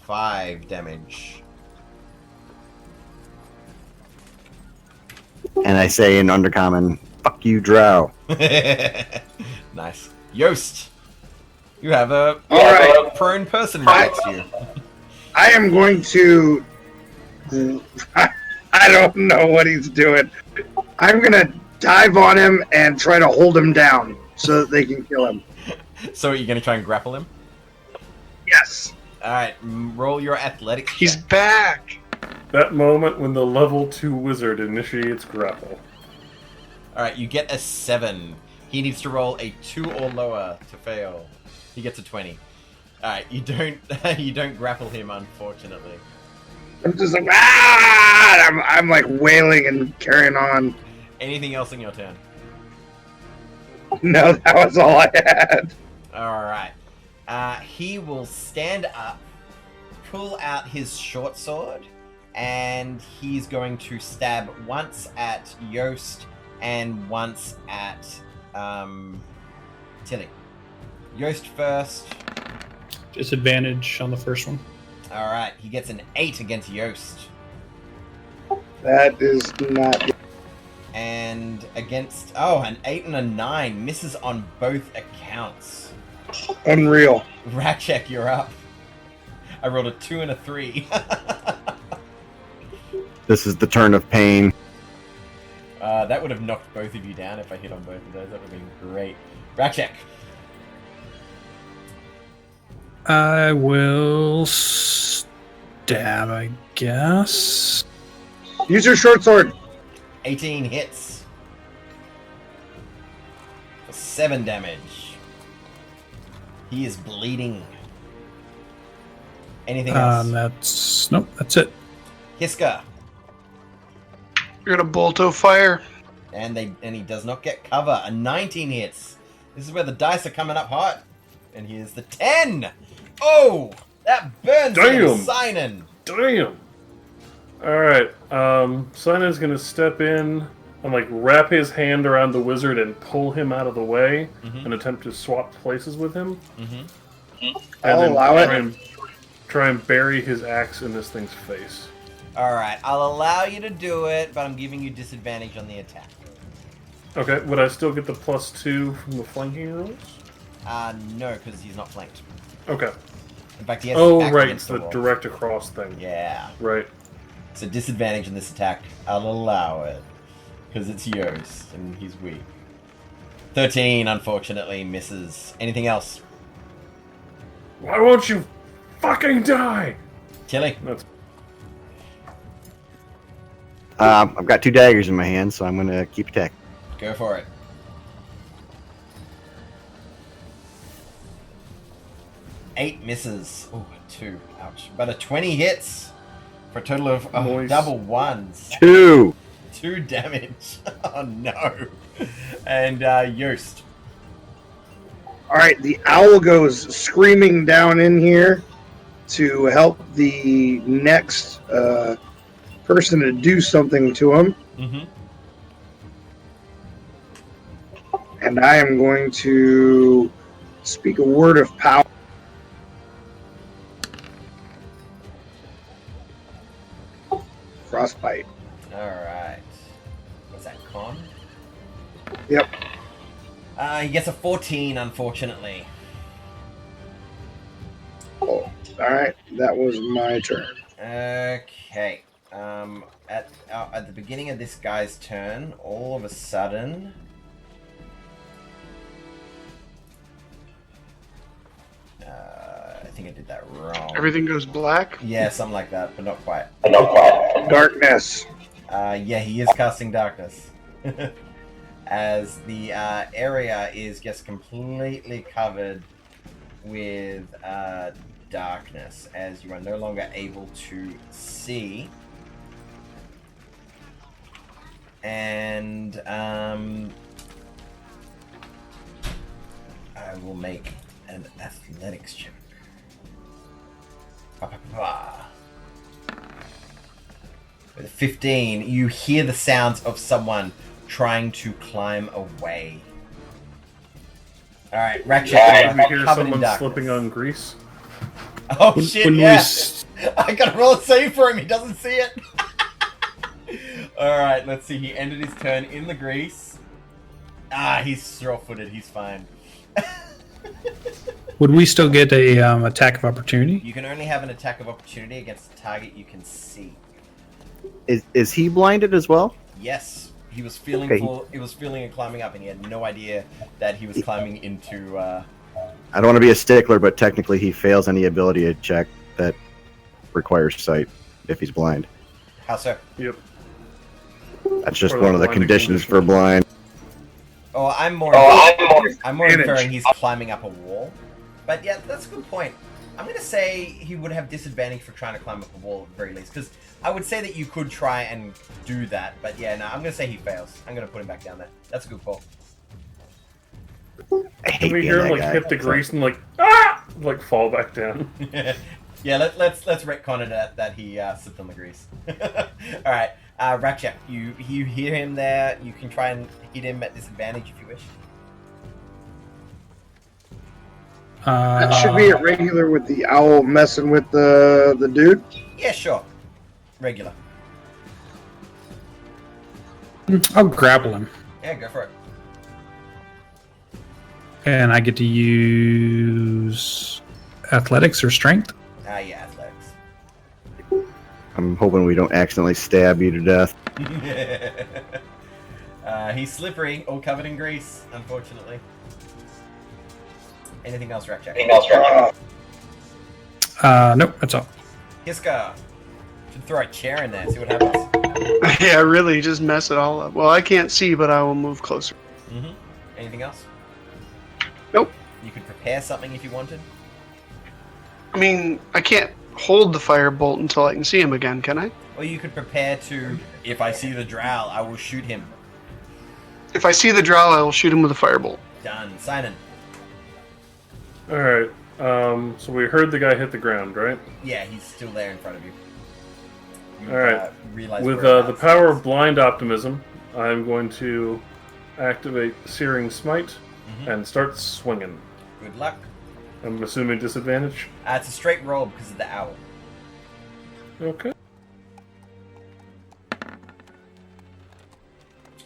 5 damage. And I say in undercommon, "Fuck you, drow." Nice. Yost, you have a All right. prone person right next to you. I am going to. I don't know what he's doing. I'm gonna dive on him and try to hold him down so that they can kill him. So you're going to try and grapple him? Yes. Alright, roll your athletics He's check. back. That moment when the level 2 wizard initiates grapple. Alright, you get a 7. He needs to roll a 2 or lower to fail. He gets a 20. Alright, you don't grapple him, unfortunately. I'm just like, ah! I'm like wailing and carrying on. Anything else in your turn? No, that was all I had. Alright. He will stand up, pull out his short sword, and he's going to stab once at Yost and once at Tilly. Yost first. Disadvantage on the first one. All right, he gets an 8 against Yost. That is not. And against an 8 and a 9 misses on both accounts. Unreal. Ratchek, you're up. I rolled a 2 and a 3. This is the turn of pain. That would have knocked both of you down if I hit on both of those. That would have been great. Ratchek. I will stab, I guess. Use your short sword. 18 hits. For 7 damage. He is bleeding. Anything else? That's it. Hiska. You're gonna bolto fire. And he does not get cover. A 19 hits. This is where the dice are coming up hot. And here's the 10. Oh, that burns him, Sinan. Damn. All right. Sinan's gonna step in and wrap his hand around the wizard and pull him out of the way and attempt to swap places with him. I'll allow it. Try and bury his axe in this thing's face. Alright, I'll allow you to do it, but I'm giving you disadvantage on the attack. Okay, would I still get the +2 from the flanking rules? No, because he's not flanked. Okay. In fact, he has Oh, right, against it's the wall. direct across thing. Yeah. Right. So disadvantage on this attack, I'll allow it. Because it's Yost, and he's weak. 13, unfortunately, misses. Anything else? Why won't you fucking die? Tilly? That's... I've got 2 daggers in my hand, so I'm going to keep attacking. Go for it. Eight misses. Oh, 2. Ouch. But a 20 hits for a total of Nice. double ones. 2! 2 damage. Oh no. And Yost. Alright, the owl goes screaming down in here to help the next person to do something to him. Mm-hmm. And I am going to speak a word of power. Frostbite. Alright. What's that, con? Yep. He gets a 14, unfortunately. Oh, alright, that was my turn. Okay. At the beginning of this guy's turn, all of a sudden... I think I did that wrong. Everything goes black. Yeah, something like that, but not quite. Darkness. Yeah, he is casting darkness. As the area is just completely covered with darkness, as you are no longer able to see. And I will make an athletics check. With a 15, you hear the sounds of someone trying to climb away. Alright, Ratchet, Did we hear covered in someone darkness. slipping on grease? Oh shit, yeah! I gotta roll a save for him, he doesn't see it! Alright, let's see, he ended his turn in the grease. He's straw-footed, he's fine. Would we still get a attack of opportunity? You can only have an attack of opportunity against a target you can see. Is he blinded as well? Yes, he was feeling he was feeling and climbing up, and he had no idea that he was climbing into. I don't want to be a stickler, but technically he fails any ability to check that requires sight if he's blind. How so? Yep. That's just Or one of the blinding conditions condition. for blind. Oh, I'm more inferring he's climbing up a wall. But yeah, that's a good point. I'm going to say he would have disadvantage for trying to climb up a wall at the very least, because I would say that you could try and do that, but yeah, no, I'm going to say he fails. I'm going to put him back down there. That's a good call. I hate Can we being hear that him guy. hit the grease and ah! like fall back down. Yeah, let's retcon it that he slipped on the grease. All right, Ratchet, you hear him there. You can try and hit him at disadvantage if you wish. That should be irregular with the owl messing with the dude. Yeah, sure. Regular. I'll grapple him. Yeah, go for it. And I get to use athletics or strength. Yeah, athletics. I'm hoping we don't accidentally stab you to death. He's slippery, all covered in grease, unfortunately. Anything else, Ratchet? Nope, that's all. Hiska. Should throw a chair in there, see what happens. Yeah, really, just mess it all up. Well, I can't see, but I will move closer. Mm-hmm. Anything else? Nope. You could prepare something if you wanted. I mean, I can't hold the firebolt until I can see him again, can I? Or you could prepare to, if I see the drow, I will shoot him. If I see the drow, I will shoot him with a firebolt. Done. Simon. Alright, so we heard the guy hit the ground, right? Yeah, he's still there in front of you. Alright, Realize with where the power of blind optimism, I'm going to activate Searing Smite and start swinging. Good luck. I'm assuming disadvantage? It's a straight roll because of the owl. Okay.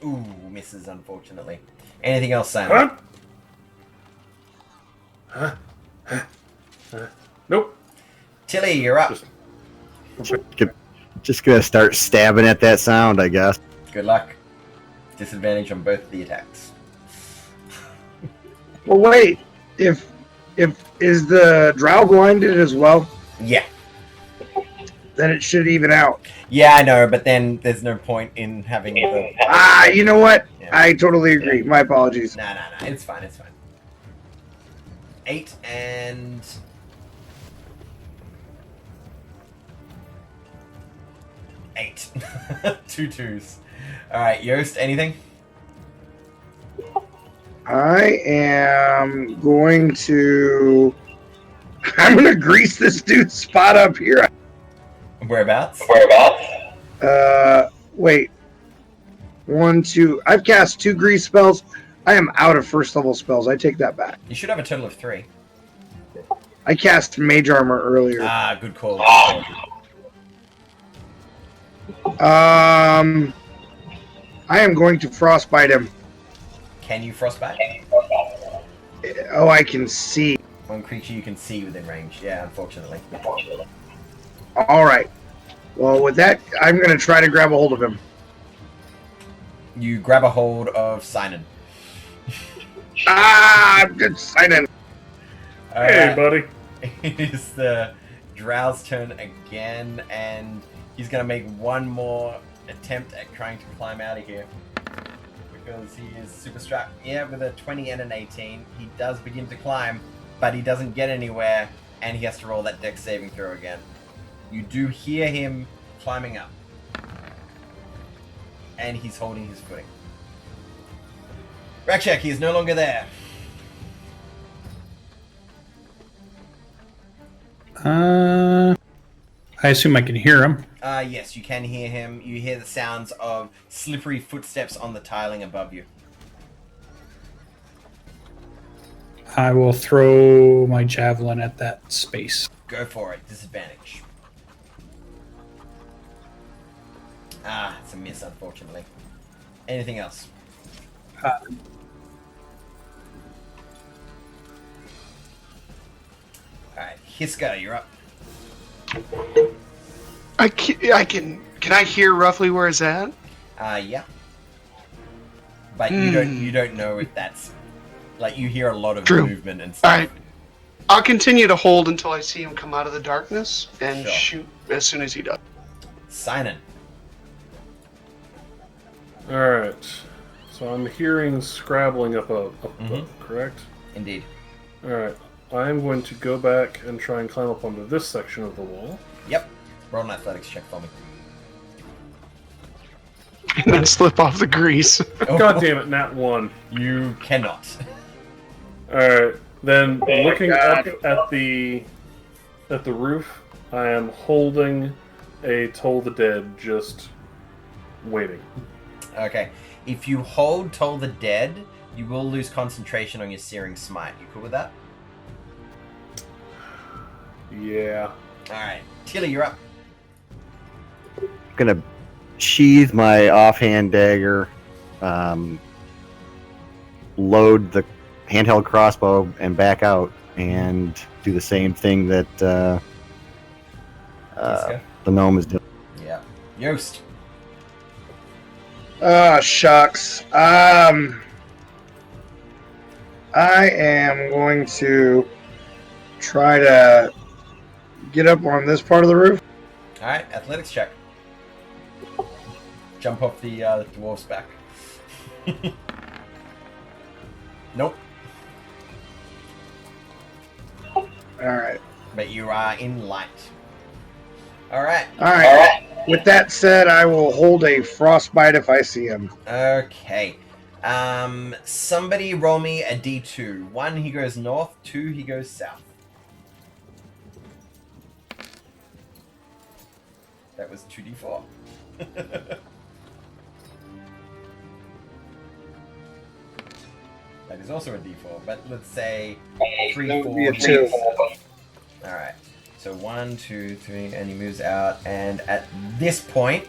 Ooh, misses, unfortunately. Anything else, Simon? Nope. Tilly, you're up. Just gonna start stabbing at that sound, I guess. Good luck. Disadvantage on both of the attacks. Well, wait. If is the drow blinded as well, Yeah. then it should even out. Yeah, I know, but then there's no point in having the... You know what? Yeah. I totally agree. My apologies. Nah, it's fine, 8 and... 8. 2 twos. Alright, Yost, anything? I am going to... I'm going to grease this dude's spot up here. Whereabouts? Wait. 1, 2... I've cast 2 grease spells. I am out of first level spells. I take that back. You should have a total of 3. I cast Mage Armor earlier. Good call. I am going to frostbite him. Can you frostbite? Oh, I can see. One creature you can see within range. Yeah, unfortunately. All right. Well, with that, I'm going to try to grab a hold of him. You grab a hold of Sinan. Good sign. Hey, buddy. It is the Drow's turn again, and he's going to make one more attempt at trying to climb out of here. Because he is super strapped. Yeah, with a 20 and an 18, he does begin to climb, but he doesn't get anywhere, and he has to roll that dex saving throw again. You do hear him climbing up. And he's holding his footing. Rakshak, he is no longer there. I assume I can hear him. Yes, you can hear him. You hear the sounds of slippery footsteps on the tiling above you. I will throw my javelin at that space. Go for it. Disadvantage. It's a miss, unfortunately. Anything else? Alright, Hiska, you're up. Can I hear roughly where it's at? Yeah. But you don't know if that's... Like, you hear a lot of True. movement and stuff. Alright. I'll continue to hold until I see him come out of the darkness and Sure. shoot as soon as he does. Sinan. Alright. So I'm hearing scrabbling up above, correct? Indeed. Alright. I'm going to go back and try and climb up onto this section of the wall. Yep. Roll an athletics check for me. And then slip off the grease. God damn it, nat 1. You cannot. Alright. Then looking up at the roof, I am holding a Toll the Dead, just waiting. Okay. If you hold Toll the Dead, you will lose concentration on your Searing Smite. You cool with that? Yeah. Alright. Tilly, you're up. I'm gonna sheathe my offhand dagger, load the handheld crossbow, and back out, and do the same thing that Kiska? the gnome is doing. Yeah. Yost. Ah, shucks. I am going to try to get up on this part of the roof. Alright, athletics check. Jump off the dwarf's back. Nope. Alright. But you are in light. Alright. Alright. With that said, I will hold a frostbite if I see him. Okay. Somebody roll me a D2. 1, he goes north. 2, he goes south. That was 2d4. That is also a d4, but let's say 3, That 4, would be a 2. Alright. So 1, 2, 3, and he moves out. And at this point,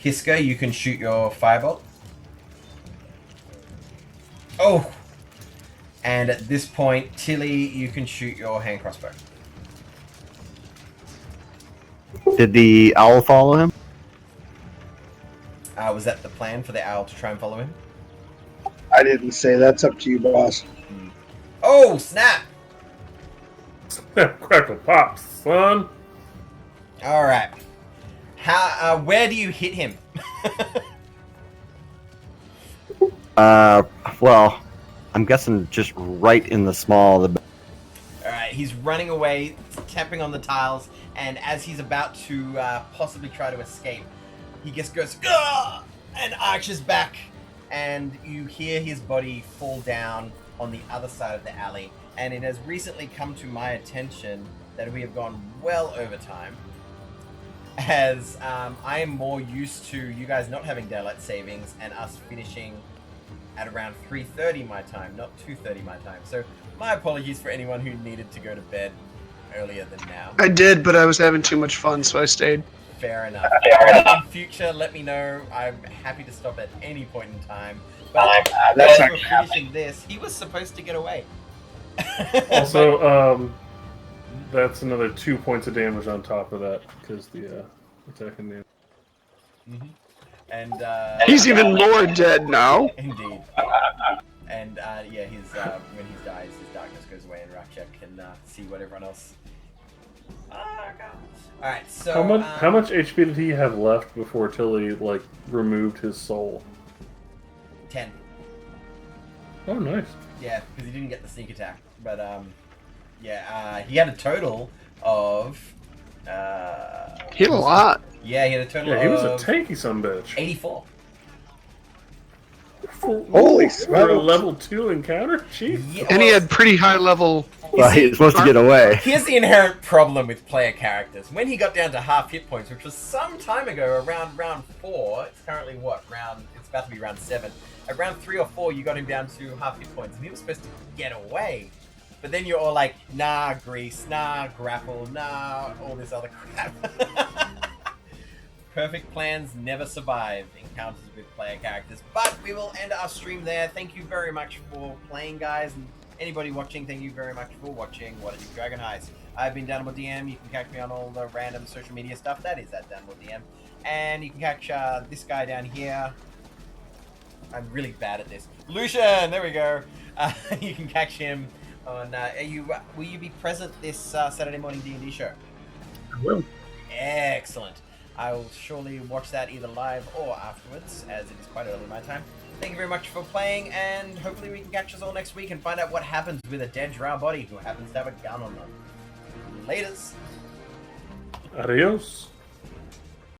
Kiska, you can shoot your firebolt. Oh! And at this point, Tilly, you can shoot your hand crossbow. Did the owl follow him? Was that the plan for the owl to try and follow him? I didn't say. That's up to you, boss. Oh, snap! Crackle pops, son. Alright. Where do you hit him? Well, I'm guessing just right in the small of the. Alright, he's running away, tapping on the tiles, and as he's about to possibly try to escape, he just goes, "Gah!" and arches back, and you hear his body fall down on the other side of the alley. And it has recently come to my attention that we have gone well over time, as I am more used to you guys not having daylight savings and us finishing at around 3:30 my time, not 2:30 my time. So my apologies for anyone who needed to go to bed earlier than now. I did, but I was having too much fun, so I stayed. Fair enough. In future, let me know. I'm happy to stop at any point in time. But That's as not we're gonna happen. finishing this, he was supposed to get away. Also, that's another 2 points of damage on top of that, because the attacking damage. Mhm. And He's even more dead now. indeed. And yeah, his when he dies, his darkness goes away, and Rakshak can see what everyone else. All right, so How much HP did he have left before Tilly removed his soul? 10. Oh, nice. Yeah, because he didn't get the sneak attack. But yeah, he had a total of. He had a lot. Yeah, he had a total Yeah, he was a of tanky sumbitch. 84. Holy For a smokes. level 2 encounter? Jeez. Yeah, And he well, had pretty high level. Well, he was supposed to get away. Here's the inherent problem with player characters. When he got down to half hit points, which was some time ago, around round 4, it's currently what, it's about to be round 7. At round 3 or 4, you got him down to half hit points, and he was supposed to get away. But then you're all like, nah, grease, nah, grapple, nah, all this other crap. Perfect plans never survive encounters with player characters. But we will end our stream there. Thank you very much for playing, guys. And anybody watching, thank you very much for watching Waterdeep Dragon Heist. I've been DanimalDM. You can catch me on all the random social media stuff. That is at DanimalDM. And you can catch this guy down here. I'm really bad at this. Lucian, there we go. You can catch him on. Will you be present this Saturday morning D&D show? I will. Excellent. I will surely watch that either live or afterwards, as it is quite early my time. Thank you very much for playing, and hopefully we can catch us all next week and find out what happens with a dead drow body who happens to have a gun on them. Laters. Adios.